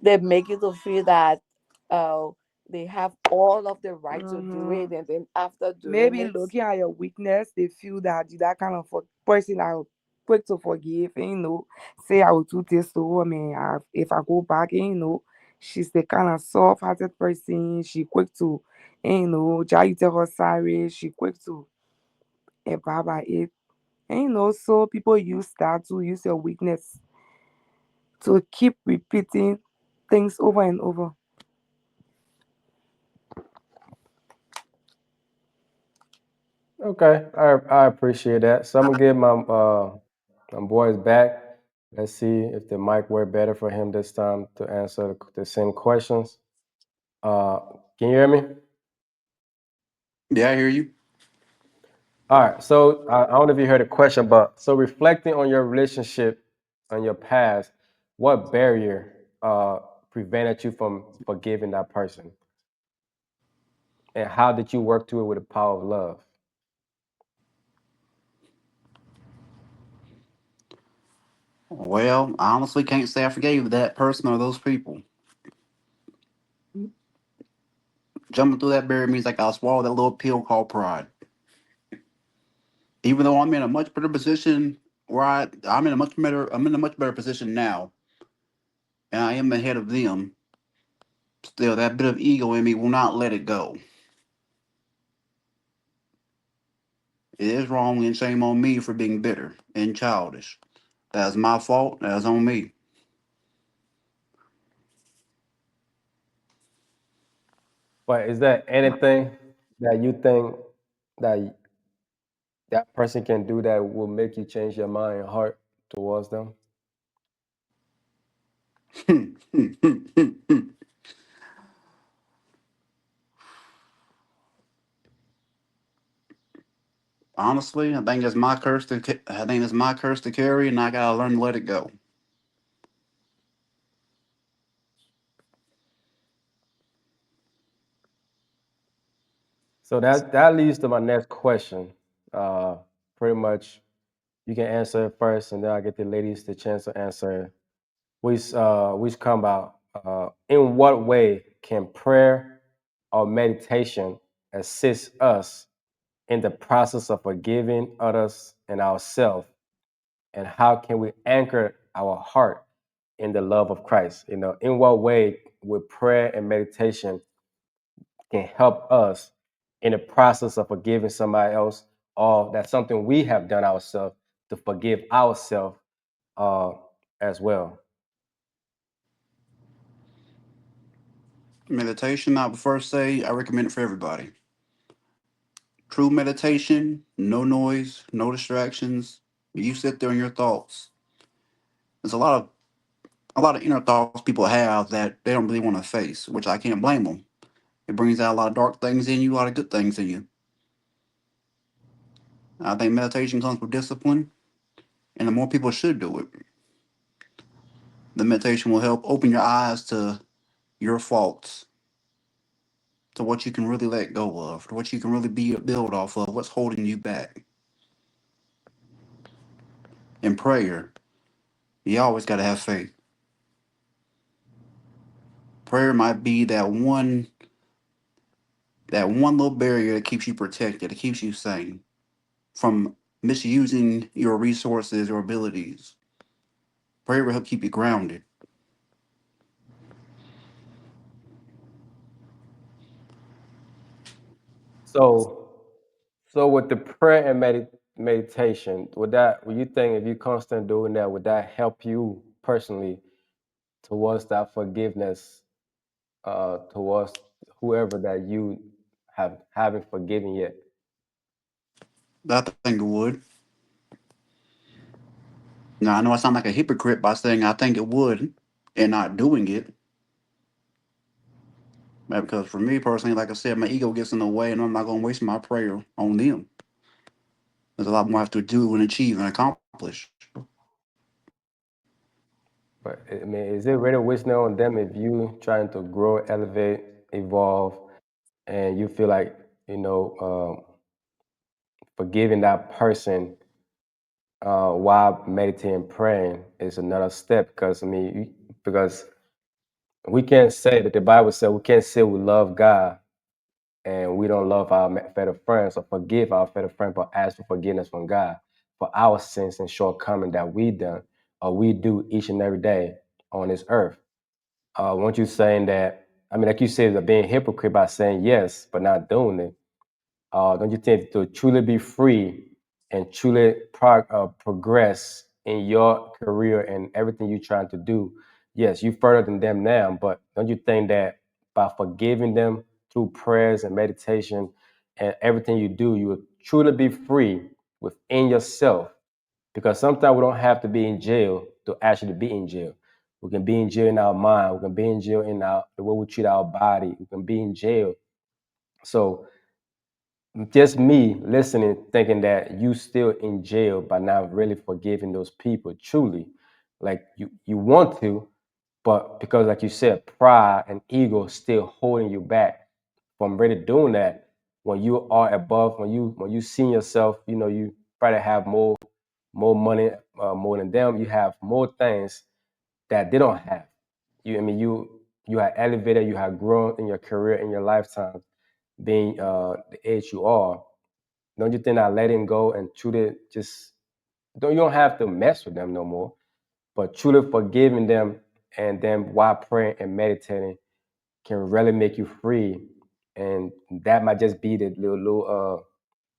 make you to feel that uh they have all of the right to do it, Mhm. and then after doing Maybe it, looking at your weakness, they feel that you that kind of person that will quick to forgive. And, say I will do this to her, man. If I go back, and, she's the kind of soft-hearted person. She quick to, try to tell her sorry. She quick to abide by it. And, so people use that to use your weakness to keep repeating things over and over. Okay, I appreciate that. So I'm gonna get my boys back. Let's see if the mic work better for him this time to answer the same questions. Uh, can you hear me? Yeah, I hear you. All right. So I don't know if you heard the question, but so reflecting on your relationship and your past, what barrier prevented you from forgiving that person, and how did you work through it with the power of love? Well, I honestly can't say I forgave that person or those people. Jumping through that barrier means like I swallowed that little pill called pride. Even though I'm in a much better position where I'm in a much better position now, and I am ahead of them. Still, that bit of ego in me will not let it go. It is wrong and shame on me for being bitter and childish. That's my fault. That's on me. But is there anything that you think that that person can do that will make you change your mind and heart towards them? Honestly, I think it's my curse to. I think it's my curse to carry, and I gotta learn to let it go. So that leads to my next question. Uh, Pretty much, you can answer it first, and then I get the ladies the chance to answer. Which come about. In what way can prayer or meditation assist us in the process of forgiving others and ourselves? And how can we anchor our heart in the love of Christ? In what way would prayer and meditation can help us in the process of forgiving somebody else, or that's something we have done ourselves to forgive ourselves uh, as well? Meditation, I would first say I recommend it for everybody. True meditation, no noise, no distractions. You sit there in your thoughts. There's a lot of inner thoughts people have that they don't really want to face, which I can't blame them. It brings out a lot of dark things in you, a lot of good things in you. I think meditation comes with discipline, and the more people should do it, the meditation will help open your eyes to your faults, to what you can really let go of, to what you can really build off of, what's holding you back. In prayer, you always got to have faith. Prayer might be that one little barrier that keeps you protected, that keeps you sane from misusing your resources or abilities. Prayer will help keep you grounded. So, so with the prayer and meditation, would you think if you constant doing that, would that help you personally towards that forgiveness, towards whoever that you haven't forgiven yet? I think it would. Now I know I sound like a hypocrite by saying I think it would and not doing it. Because for me personally, like I said, my ego gets in the way and I'm not gonna waste my prayer on them. There's a lot more I have to do and achieve and accomplish. But I mean, is it really wasting on them if you trying to grow, elevate, evolve, and you feel like forgiving that person while meditating, praying is another step? Because I mean, because we can't say that the Bible said we can't say we love God and we don't love our fellow friends or forgive our fellow friend, but ask for forgiveness from God for our sins and shortcomings that we done or we do each and every day on this earth. Weren't you saying that? I mean, like you said, that being hypocrite by saying yes but not doing it. Don't you think to truly be free and truly progress in your career and everything you're trying to do? Yes, you further than them now, but don't you think that by forgiving them through prayers and meditation and everything you do, you will truly be free within yourself? Because sometimes we don't have to be in jail to actually be in jail. We can be in jail in our mind. We can be in jail in our the way we treat our body. We can be in jail. So just me listening, thinking that you still in jail by not really forgiving those people truly. Like you want to, but because like you said, pride and ego still holding you back from really doing that. When you are above, when you see yourself, you probably have more money, more than them. You have more things that they don't have. I mean, you have elevated, you have grown in your career in your lifetime, being the age you are. Don't you think that letting go and truly just don't you don't have to mess with them no more, but truly forgiving them and then while praying and meditating can really make you free, and that might just be the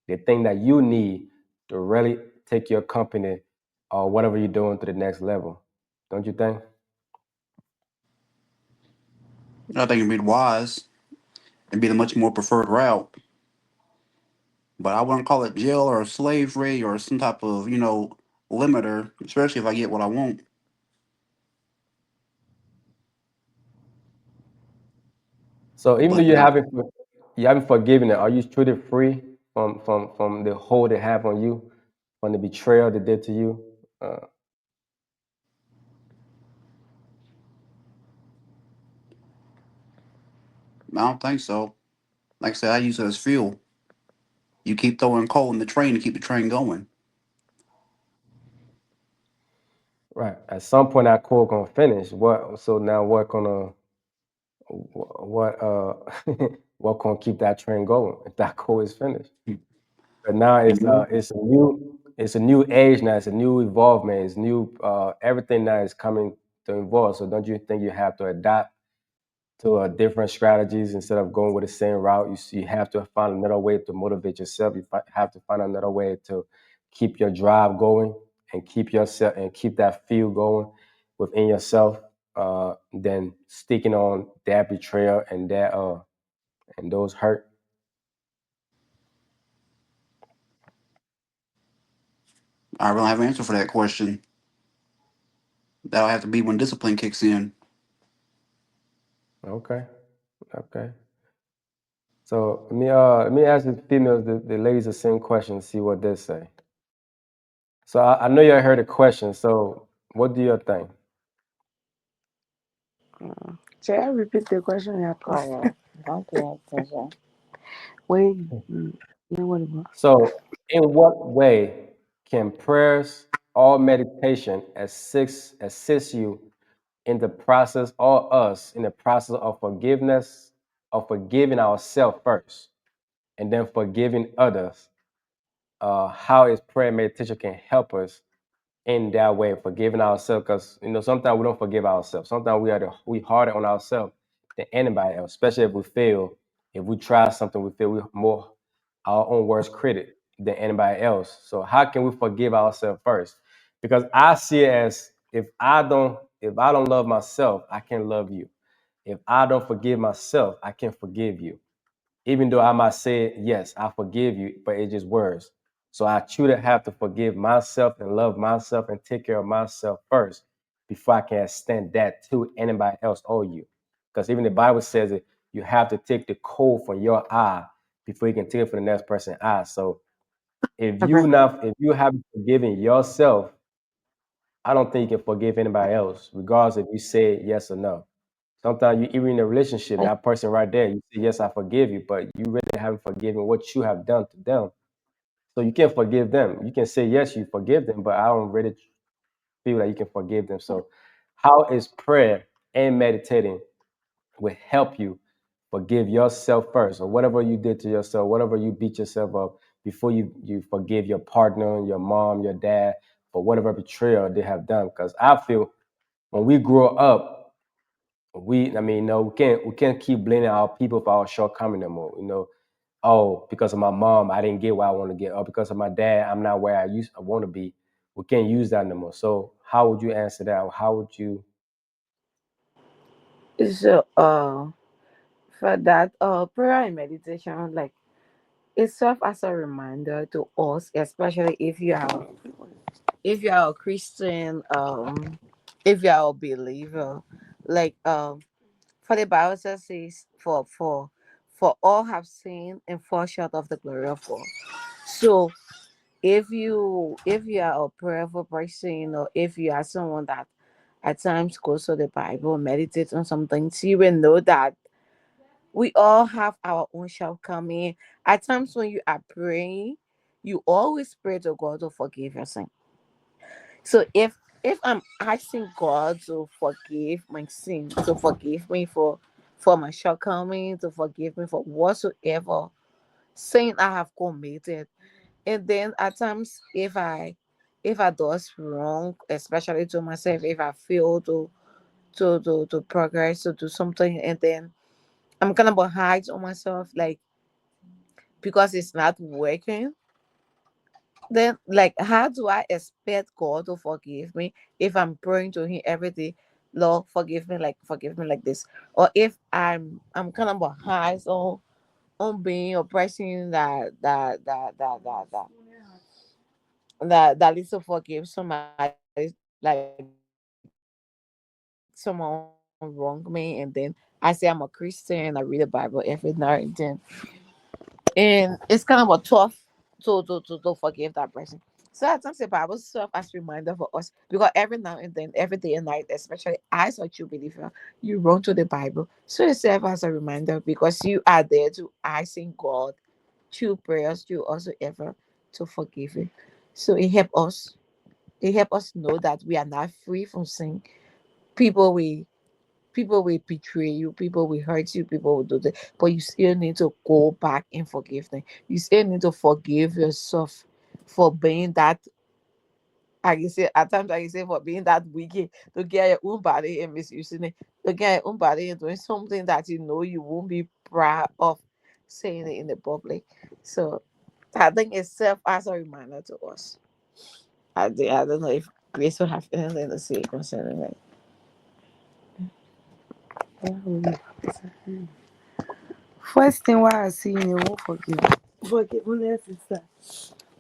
the thing that you need to really take your company or whatever you're doing to the next level. Don't you think? I think it'd be wise and be the much more preferred route. But I wouldn't call it jail or slavery or some type of, limiter, especially if I get what I want. So even though But now, you haven't forgiven it, are you truly free from the hold they have on you, from the betrayal they did to you? Uh, I don't think so. Like I said, I use it as fuel. You keep throwing coal in the train to keep the train going. right. At some point, that core gonna finish. What? So now, what what gonna keep that train going if that core is finished? But now The new, it's a new age now. It's a new evolvement. It's new everything now is coming to evolve. So don't you think you have to adapt to different strategies instead of going with the same route? You have to find another way to motivate yourself. You have to find another way to keep your drive going and keep yourself and keep that feel going within yourself. Than sticking on that betrayal and that and those hurt. I really have an answer for that question. That'll have to be when discipline kicks in. Okay, okay. So let me ask the females, the ladies, the same question, see what they say. So I know you heard the question. So what do you think? Should I repeat the question you posed? Correct. Don't pay attention. Wait, yeah, what about? So in what way can prayers or meditation assist you in the process, or us in the process of forgiveness, of forgiving ourselves first, and then forgiving others? How is prayer and meditation can help us in that way, forgiving ourselves, because sometimes we don't forgive ourselves. Sometimes we harder on ourselves than anybody else, especially if we fail. If we try something, we feel we more our own worst critic than anybody else. So how can we forgive ourselves first? Because I see it as if I don't love myself, I can't love you. If I don't forgive myself, I can't forgive you, even though I might say, yes, I forgive you, but it's just words. So I truly have to forgive myself and love myself and take care of myself first before I can extend that to anybody else or you. Because even the Bible says that you have to take the coal from your eye before you can take it from the next person's eye. So if Okay. you haven't forgiven yourself, I don't think you can forgive anybody else, regardless if you say yes or no. Sometimes you even in a relationship, I, that person right there, you say yes, I forgive you, but you really haven't forgiven what you have done to them. So you can't forgive them. You can say yes, you forgive them, but I don't really feel that you can forgive them. So how is prayer and meditating will help you forgive yourself first, or whatever you did to yourself, whatever you beat yourself up before you forgive your partner, your mom, your dad for whatever betrayal they have done. Because I feel when we grow up, I mean, no, we can't keep blaming our people for our shortcoming no more. Oh, because of my mom, I didn't get where I want to get, or because of my dad, I'm not where I want to be. We can't use that no more. So how would you answer that? How would you? so for that prayer and meditation, like it serves as a reminder to us, especially if you are a Christian, if you are a believer, like for the Bible says for all have sinned and fall short of the glory of God. So if you are a prayerful person, or if you are someone that at times goes to the Bible, meditates on some things, you will know that we all have our own shortcoming. At times when you are praying, you always pray to God to forgive your sin. So if I'm asking God to forgive my sin, to forgive me for my shortcoming, to forgive me for whatsoever sin I have committed, and then at times if I does wrong, especially to myself, if I fail to progress to do something, and then I'm gonna be hard on myself, like because it's not working, then like how do I expect God to forgive me if I'm praying to him every day, Lord forgive me like this? Or if I'm kind of behind on being a person that needs to forgive somebody, like someone wrong me, and then I say I'm a Christian, I read the Bible every night, and it's kind of a tough to forgive that person. So at times the Bible serves as reminder for us, because every now and then, every day and night, especially as a true believer, you run to the Bible. So it serves as a reminder because you are there to asking God through prayers, through also ever to forgive you. So it help us know that we are not free from sin. People will people will betray you, people will hurt you, people will do that, but you still need to go back and forgive them. You still need to forgive yourself for being that, I can say at times, I can say, for being that wicked to get your own body and misusing it, to get your own body and doing something that you know you won't be proud of saying it in the public. So I think it's serve as a reminder to us. I don't know if Grace will have anything to say concerning it. First thing what I see in the won't forgive. Forgiveness is that.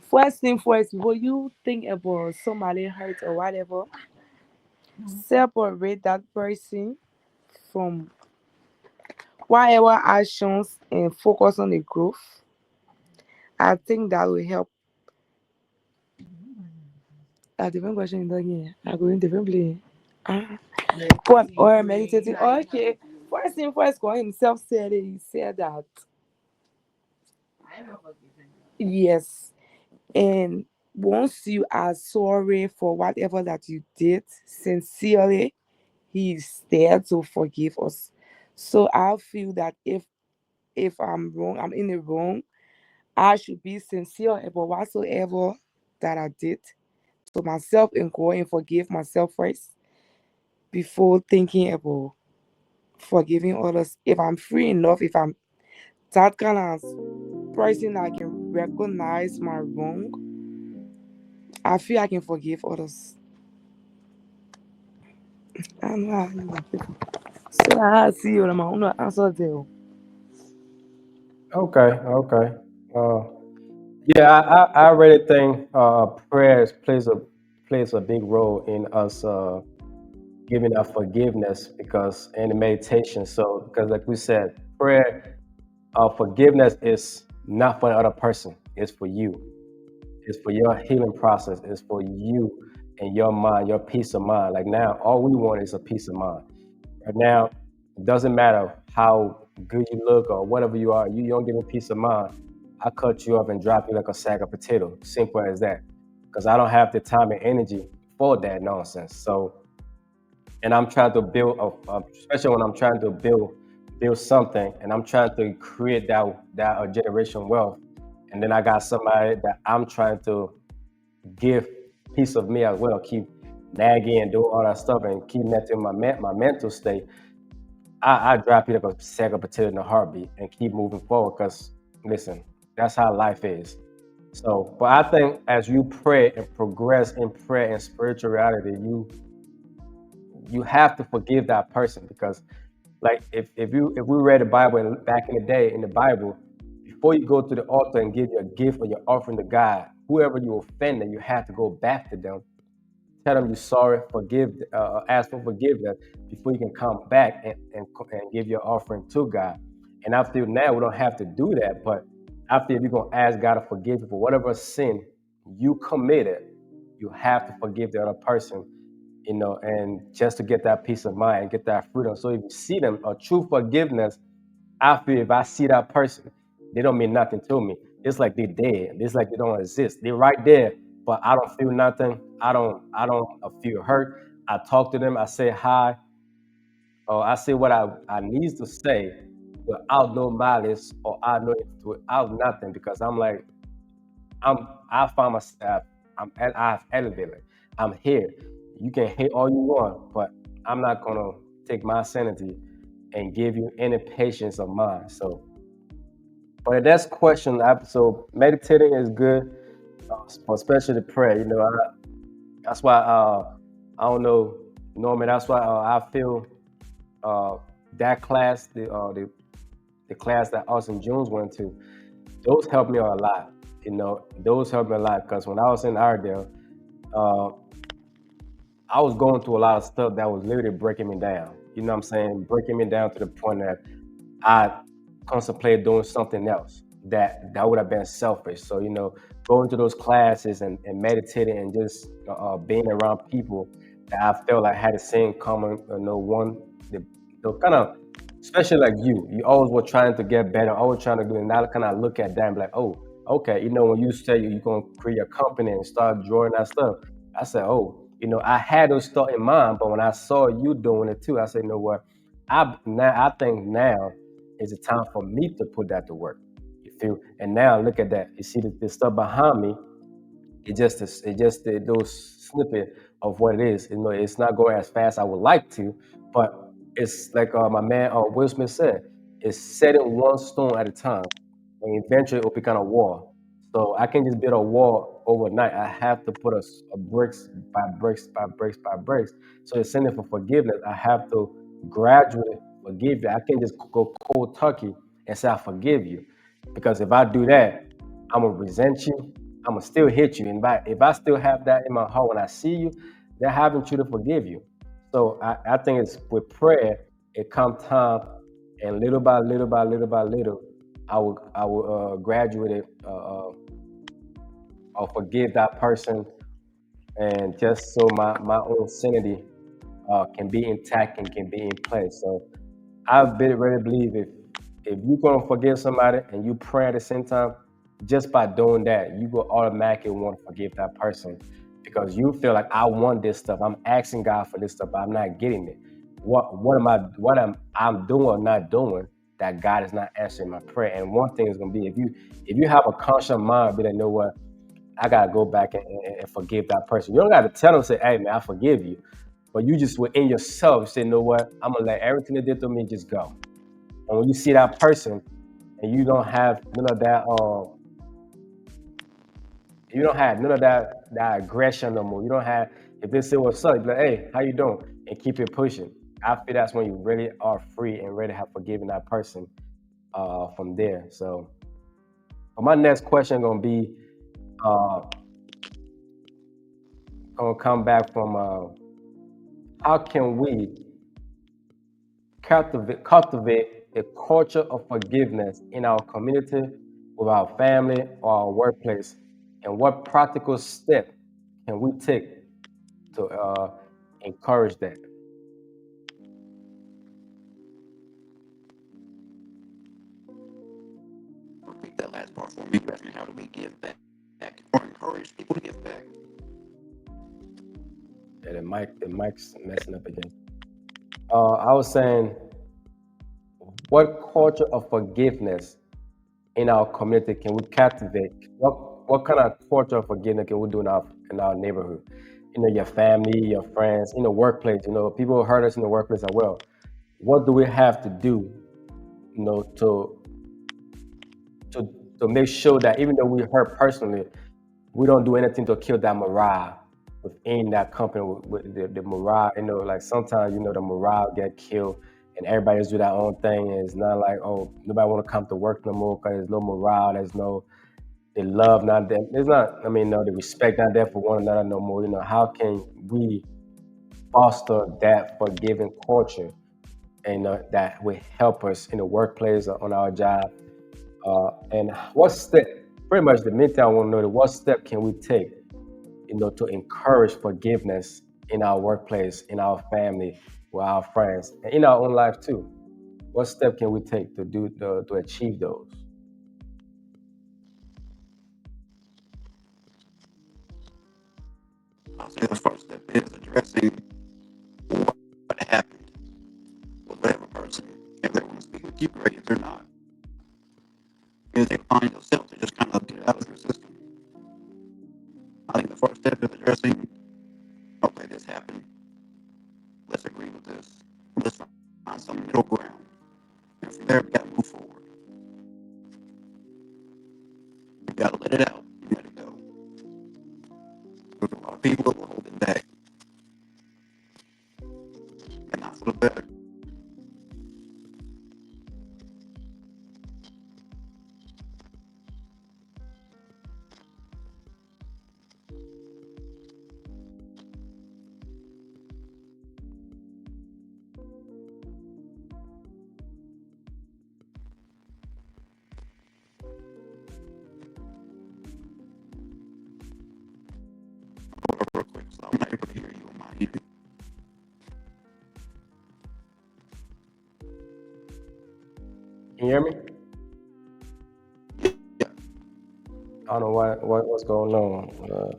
First thing first, before you think about somebody hurt or whatever, separate that person from whatever actions and focus on the growth. I think that will help. A different question again. I go in different place. Ah, or meditating. Okay. First thing first, God himself said it. He said that yes. And once you are sorry for whatever that you did sincerely, he is there to forgive us. So I feel that if I'm wrong, I'm in the wrong, I should be sincere about whatsoever that I did to myself and go and forgive myself first before thinking about forgiving others. If I'm free enough, if I'm that kind of person that can recognize my wrong, I feel I can forgive others. I don't know how you want people. So I see you, I'm gonna answer there. Okay, okay. Uh, yeah, I really think prayers plays a big role in us giving our forgiveness because and meditation. So because like we said, prayer forgiveness is not for the other person. It's for you. It's for your healing process. It's for you in your mind, your peace of mind. Like now, all we want is a peace of mind. Right now, it doesn't matter how good you look or whatever you are, you don't give me peace of mind. I cut you up and drop you like a sack of potato. Simple as that. Because I don't have the time and energy for that nonsense. So, and I'm trying to build, especially when I'm trying to build something, and I'm trying to create that generation wealth. And then I got somebody that I'm trying to give piece of me as well, keep nagging and doing all that stuff and keep messing my mental state. I drop you like a sack of potato in a heartbeat and keep moving forward. Cause listen, that's how life is. So, but I think as you pray and progress in prayer and spirituality, you have to forgive that person because, like, if we read the Bible back in the day in the Bible, before you go to the altar and give your gift or your offering to God, whoever you offended, you have to go back to them, tell them you're sorry, ask for forgiveness before you can come back and give your offering to God. And after now, we don't have to do that. But after, if you're going to ask God to forgive you for whatever sin you committed, you have to forgive the other person, and just to get that peace of mind and get that freedom. So if you see them, a true forgiveness, I feel if I see that person, they don't mean nothing to me. It's like they're dead. It's like they don't exist. They're right there, but I don't feel nothing. I don't feel hurt. I talk to them. I say hi, or I say what I need to say without no malice or without nothing because I'm like I find myself I've elevated. I'm here. You can hate all you want, but I'm not gonna take my sanity and give you any patience of mine. So, but that's question. So meditating is good, especially the prayer. That's why I don't know, Norman. That's why I feel uh, that class, the class that Austin Jones went to, those helped me a lot. Those helped me a lot because when I was in Iredale, uh, I was going through a lot of stuff that was literally breaking me down. You know what I'm saying? Breaking me down to the point that I contemplated doing something else that would have been selfish. So, going to those classes and meditating and just being around people that I felt like had the same common, the kind of, especially like you always were trying to get better, always trying to do, and I kind of look at that and be like, oh, okay, when you say you're going to create a company and start drawing that stuff, I said, oh, I had those stuff in mind, but when I saw you doing it too, I said, you know what? I think now is the time for me to put that to work. You feel? And now look at that. You see the stuff behind me. Those snippet of what it is. It's not going as fast as I would like to, but it's like my man Will Smith said, it's setting one stone at a time, and eventually it'll become a wall. So I can just build a wall overnight. I have to put a bricks by bricks by bricks by bricks. So it's sending for forgiveness. I have to gradually forgive you. I can't just go cold turkey and say I forgive you, because if I do that, I'm gonna resent you. I'm gonna still hit you. And if I still have that in my heart when I see you, then I haven't truly forgive you. So I think it's with prayer, it comes time, and little by little by little by little, I will graduate it, or forgive that person, and just so my own sanity can be intact and can be in place. So really believe if you're gonna forgive somebody and you pray at the same time, just by doing that, you will automatically want to forgive that person because you feel like I want this stuff. I'm asking God for this stuff, but I'm not getting it. What am I doing or not doing that God is not answering my prayer? And one thing is gonna be if you have a conscious mind, be like, you know what, I gotta go back and forgive that person. You don't gotta tell them, say, hey man, I forgive you. But you just within yourself say, you know what, I'm gonna let everything they did to me just go. And when you see that person and you don't have none of that aggression no more. You don't have, if they say what's up, you be like, hey, how you doing? And keep it pushing. I feel that's when you really are free and ready to have forgiven that person from there. So my next question gonna be uh gonna come back from how can we cultivate a culture of forgiveness in our community, with our family or our workplace, and what practical step can we take to encourage that. Repeat that last part for me. You asked me how do we give back or encourage people to give back. Yeah, the mic's messing up again. I was saying, what culture of forgiveness in our community can we cultivate? What kind of culture of forgiveness can we do in our neighborhood? Your family, your friends, in the workplace. People hurt us in the workplace as well. What do we have to do? You know, to to make sure that even though we hurt personally, we don't do anything to kill that morale within that company. With the morale, like sometimes the morale get killed, and everybody's do their own thing, and it's not like, oh, nobody want to come to work no more because there's no morale, there's no the love not there. There's not, I mean, no, the respect not there for one another no more. How can we foster that forgiving culture, and that will help us in the workplace or on our job? And what step, pretty much the main thing I want to know, what step can we take, to encourage forgiveness in our workplace, in our family, with our friends, and in our own life too? What step can we take to achieve those? I'll say the first step is addressing what happened with whatever person. If they want to speak with you, great. If they're not, you take upon yourself to just kind of get it out of your system. I think the first step is addressing, okay, this happened. Let's agree with this. Let's find some middle ground. And from there, we got to move forward. You got to let it out. You let it go. There's a lot of people that will hold it back, and not for the better. Real quick, so I'm not able to hear you on my end. Can you hear me? Yeah. I don't know what's going on.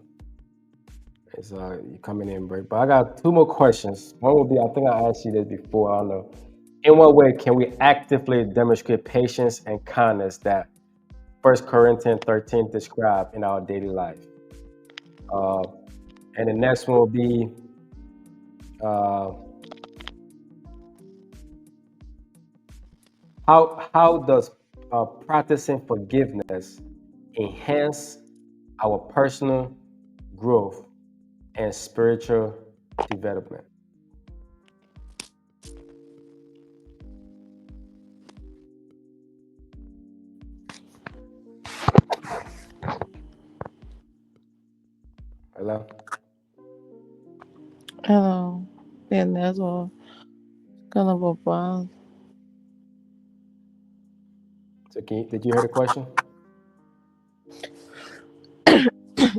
It's you coming in break, but I got two more questions. One would be, I think I asked you this before. I don't know. In what way can we actively demonstrate patience and kindness that First Corinthians 13 describe in our daily life? Uh, and the next one will be, uh, how does practicing forgiveness enhance our personal growth and spiritual development? Hello. Hello. Yeah, that's all kind of a bad. So did you hear the question?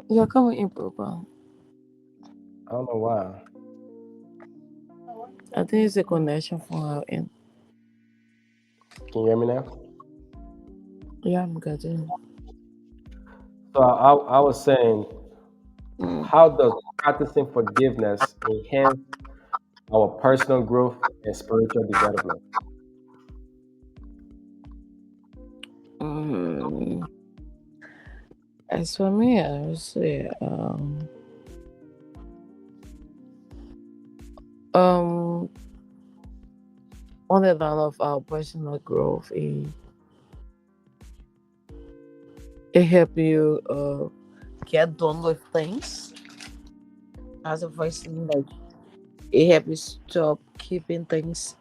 You're coming in proper. I don't know why. I think it's a connection from our end. Can you hear me now? Yeah, I'm getting. So I was saying, Mm. how does practicing forgiveness enhance our personal growth and spiritual development? Mm. As for me, I would say, um, on the line of our personal growth, it help you get done with things. As a person, like it help you stop keeping things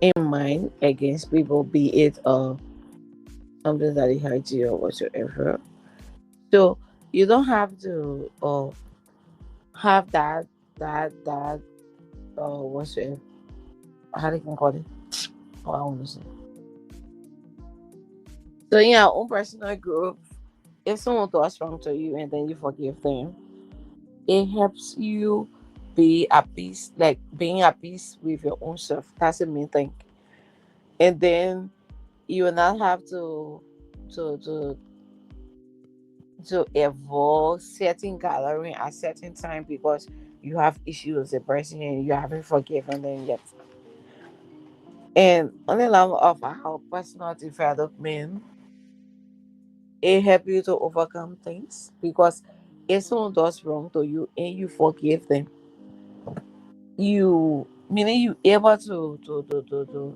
in mind against people, be it something that it hurt you or whatsoever. So you don't have to have that whatsoever, how they can call it. Oh, I want to say. So in your own personal growth, if someone does wrong to you and then you forgive them, It helps you be at peace, like being at peace with your own self. That's the main thing. And then you will not have to to to avoid certain gathering at certain time because you have issues with the person and you haven't forgiven them yet. And on the level of our personal development, it helps you to overcome things because if someone does wrong to you and you forgive them, you meaning you able to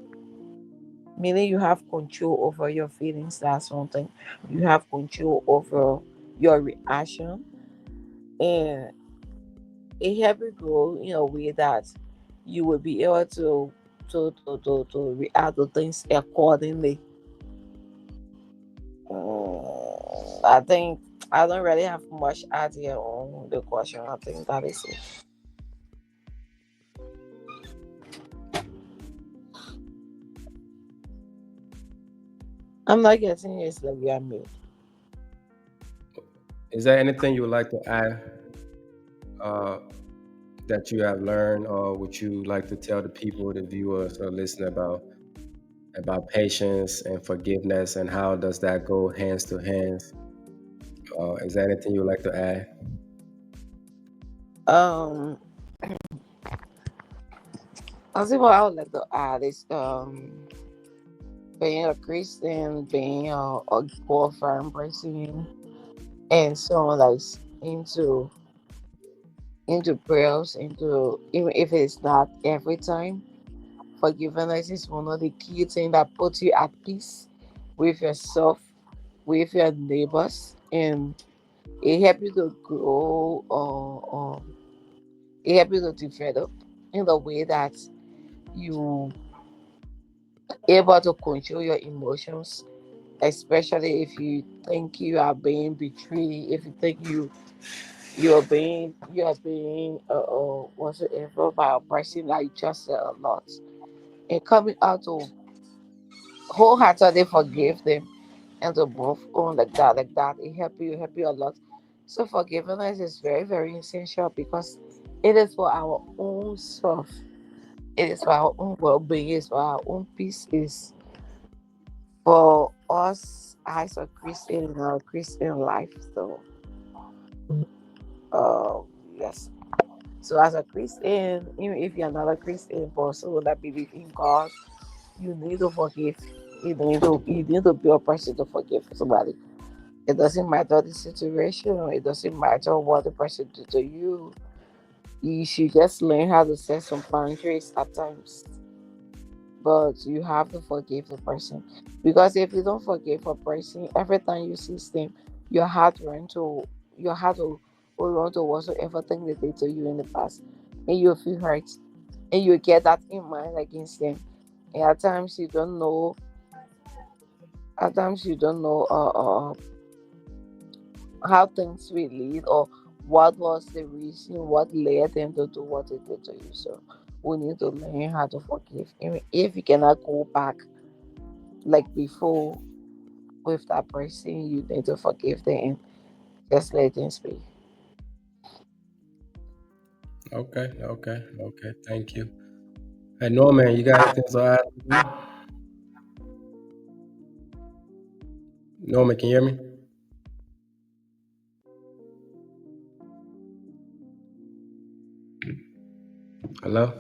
meaning you have control over your feelings. That's something you have control over your reaction, and it helps you grow in a way that you will be able to react to things accordingly. I think I don't really have much idea on the question. I think that is it. I'm not getting it. It's like we are mute. Is there anything you would like to add uh, that you have learned, or would you like to tell the people, the viewers, or listening about patience and forgiveness, and how does that go hands to hands? Is there anything you would like to add? Um, I think what I would like to add is being a Christian, being a girlfriend person, and someone that's into prayers, into even if it's not every time. Forgiveness is one of the key things that puts you at peace with yourself, with your neighbors, and it helps you to grow or it helps you to develop in the way that you able to control your emotions, especially if you think you are being betrayed, if you think you are being whatsoever by a person that you trusted a lot, and coming out to wholeheartedly forgive them and to move on like that, it help you a lot. So forgiveness is very, very essential because it is for our own self, it is for our own well-being, it's for our own peace, is for us as a Christian in our Christian life. So yes. So as a Christian, even if you're not a Christian person that believe in God, you need to forgive. You need to be a person to forgive somebody. It doesn't matter the situation, or it doesn't matter what the person did to you. You should just learn how to set some boundaries at times. But you have to forgive the person. Because if you don't forgive a person, every time you see them, your heart run to your heart will run to whatsoever thing they did to you in the past. And you feel hurt. And you get that in mind against them. And at times you don't know how things will lead, or what was the reason, what led them to do what they did to you. So we need to learn how to forgive. Even if you cannot go back like before with that person, you need to forgive them and just let things be. Okay. Thank you. Hey, Norman, you got anything to add? Norman, can you hear me? Hello?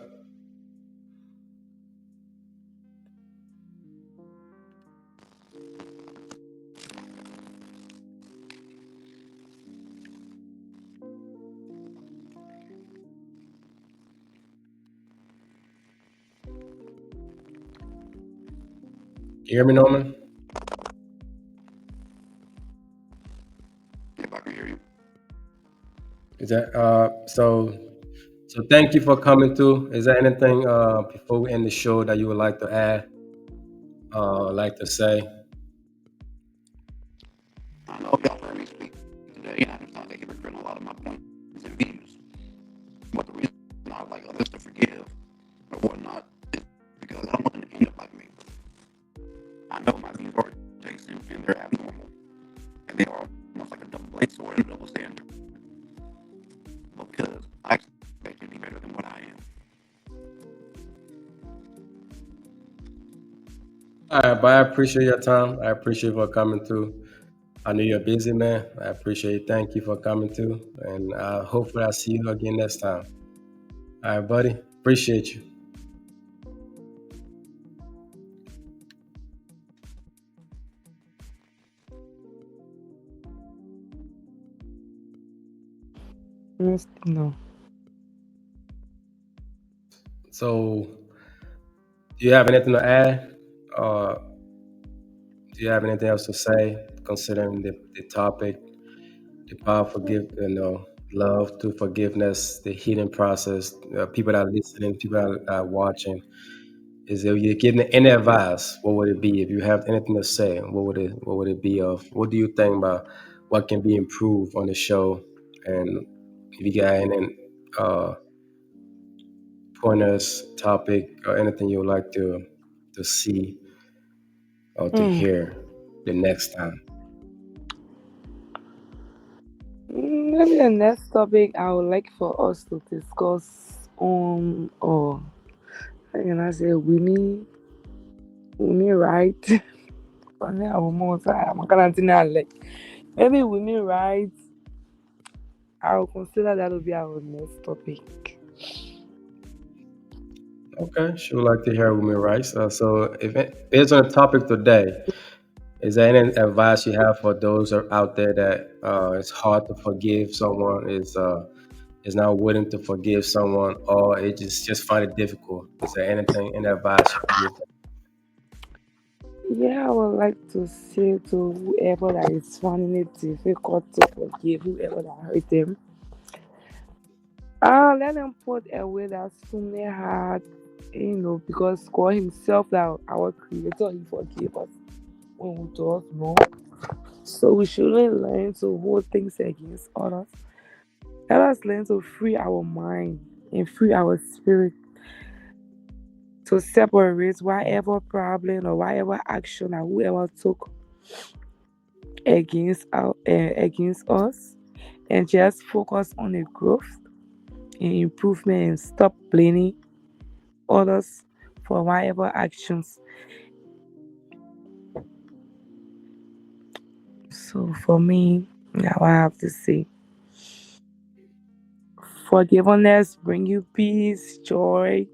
You hear me, Norman? If I can hear you. Is that so thank you for coming through. Is there anything before we end the show that you would like to add, like to say? I know y'all heard me speak today, and I just thought they could regret a lot of my points and views. But the reason I would like others to forgive or whatnot is because I don't want them to end up like me. I know my views are Jason, and they're abnormal, and they are almost like a double-edged sword and a double standard. because I expect you to be better than what I am. All right, but I appreciate your time. I appreciate you for coming through. I know you're busy, man. I appreciate it. Thank you for coming through. And hopefully I'll see you again next time. All right, buddy. Appreciate you. Yes, no. So, do you have anything to add? Uh, do you have anything else to say considering the topic, the power of love through forgiveness, the healing process, people that are listening, people that are watching? Is if you're getting any advice, what would it be? If you have anything to say, what would it be of? What do you think about what can be improved on the show? And if you got any uh, pointers, topic, or anything you would like to see or to Mm. hear the next time. Maybe the next topic I would like for us to discuss or how can I say Winnie right? Funny how more time I'm gonna like maybe Winnie right. I will consider that will be our next topic. Okay, she would like to hear Women Rights. So, based on the topic today, is there any advice you have for those out there that it's hard to forgive someone, is not willing to forgive someone, or it just find it difficult? Is there any advice you can give them? Yeah, I would like to say to whoever that is finding it difficult to forgive whoever that hurt them. Let them put away that from their heart, because God Himself, that our Creator, He forgave us when we do us wrong. So we shouldn't learn to hold things against others. Let us learn to free our mind and free our spirit to separate whatever problem or whatever action that whoever took against us, and just focus on the growth and improvement and stop blaming others for whatever actions. So for me, now I have to say, forgiveness bring you peace, joy,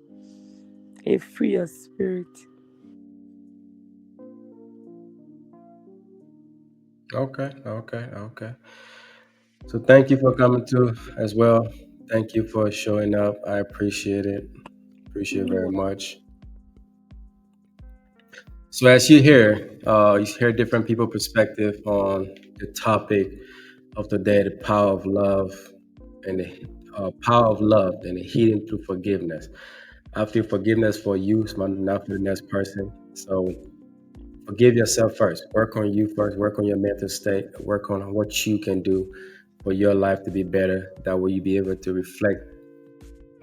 and free your spirit. Okay, okay, okay. So thank you for coming to as well. Thank you for showing up. I appreciate it. Appreciate it very much. So as you hear different people' perspective on the topic of the day, the power of love and the power of love and the healing through forgiveness. I feel forgiveness for you, not for the next person. So forgive yourself first. Work on you first. Work on your mental state. Work on what you can do for your life to be better. That way you be able to reflect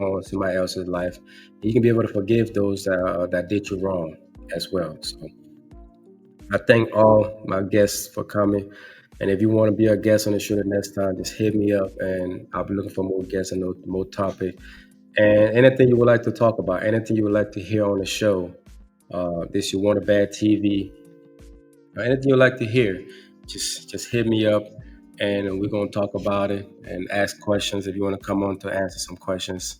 on somebody else's life. You can be able to forgive those that did you wrong as well. So I thank all my guests for coming. And if you want to be a guest on the show the next time, just hit me up and I'll be looking for more guests and more topic. And anything you would like to talk about, anything you would like to hear on the show, this you want a bad TV, or anything you'd like to hear, just hit me up and we're gonna talk about it and ask questions. If you want to come on to answer some questions,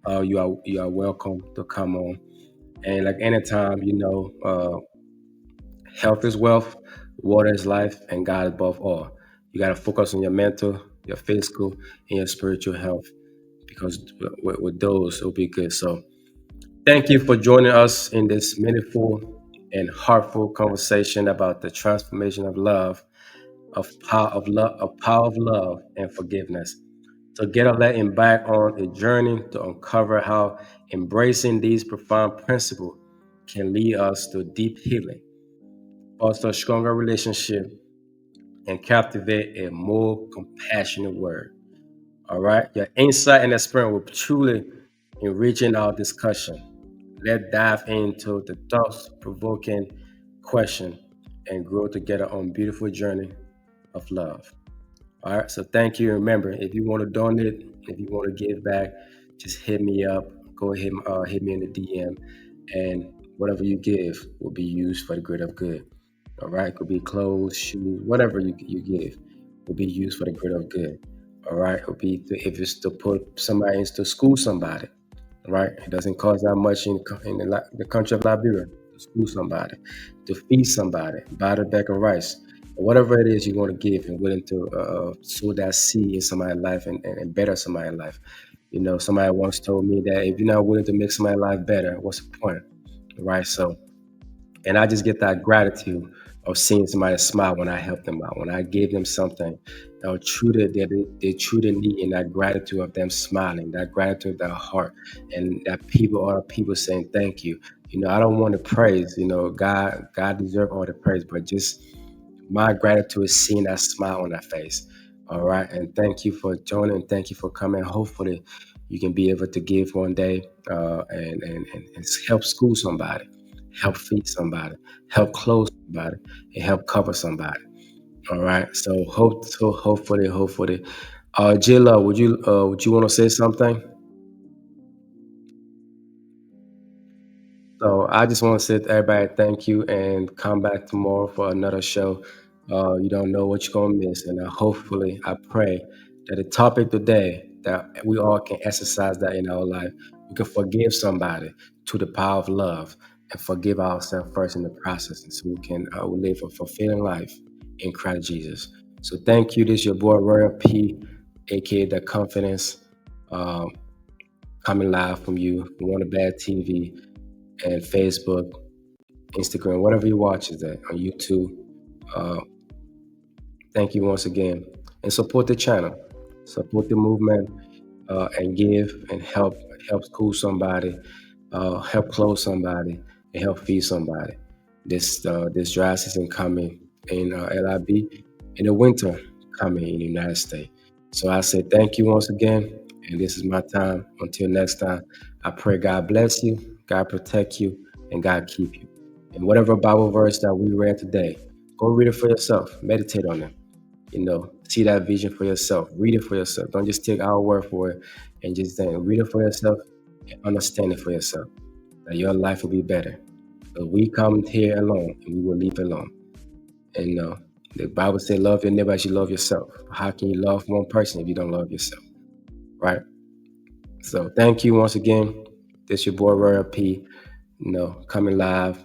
you are welcome to come on. And like anytime, health is wealth, water is life, and God is above all. You got to focus on your mental, your physical, and your spiritual health because with those, it'll be good. So, thank you for joining us in this meaningful and heartful conversation about the transformation of love, of power of love and forgiveness. Together, let's embark on a journey to uncover how embracing these profound principles can lead us to deep healing, foster a stronger relationship, and captivate a more compassionate world. All right. Your insight and experience will truly enriching our discussion. Let's dive into the thoughts provoking question and grow together on beautiful journey of love. All right. So thank you. Remember, if you want to donate, if you want to give back, just hit me up. Go ahead, hit me in the DM, and whatever you give will be used for the good of good. All right. Could be clothes, shoes, whatever you give will be used for the good of good. All right. It will be if it's to put somebody into school, somebody. Right? It doesn't cost that much in the country of Liberia to school somebody, to feed somebody, buy a bag of rice, or whatever it is you want to give and willing to sow that seed in somebody's life and better somebody's life. You know, somebody once told me that if you're not willing to make somebody's life better, what's the point? Right? So and I just get that gratitude of seeing somebody smile when I help them out, when I gave them something true to they truly need, and that gratitude of them smiling, that gratitude of their heart, and that people, other people saying thank you. You know, I don't want to praise. You know, God deserves all the praise, but just my gratitude is seeing that smile on that face. All right, and thank you for joining. Thank you for coming. Hopefully, you can be able to give one day and help school somebody, help feed somebody, help clothe somebody, and help cover somebody. All right. Hopefully. Jilla, would you want to say something? So I just want to say to everybody, thank you, and come back tomorrow for another show. You don't know what you're gonna miss, and hopefully, I pray that the topic today that we all can exercise that in our life. We can forgive somebody to the power of love, and forgive ourselves first in the process, and so we can live a fulfilling life in Christ Jesus. So thank you. This is your boy Royal P, aka the Confidence, um, coming live from you, One Bad TV and Facebook, Instagram, whatever you watch is that on YouTube. Uh, Thank you once again, and support the channel, support the movement, and give and help school somebody, help clothe somebody, and help feed somebody. This dry season coming in LIB, in the winter coming in the United States. So I say thank you once again, and this is my time. Until next time, I pray God bless you, God protect you, and God keep you. And whatever Bible verse that we read today, go read it for yourself, meditate on it. You know, see that vision for yourself, read it for yourself. Don't just take our word for it, and just then read it for yourself and understand it for yourself, that your life will be better. But we come here alone and we will leave alone. And the Bible says, love your neighbor as you love yourself. How can you love one person if you don't love yourself? Right? So thank you once again. This your boy Royal P, coming live.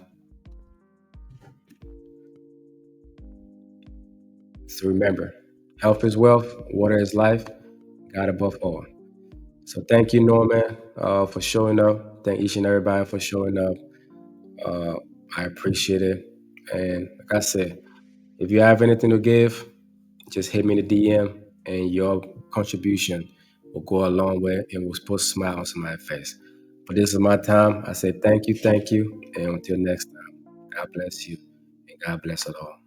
So remember, health is wealth, water is life, God above all. So thank you, Norman, for showing up. Thank each and everybody for showing up. Uh, I appreciate it. And like I said, if you have anything to give, just hit me in the DM, and your contribution will go a long way and will put a smile on somebody's face. But this is my time. I say thank you, and until next time, God bless you, and God bless us all.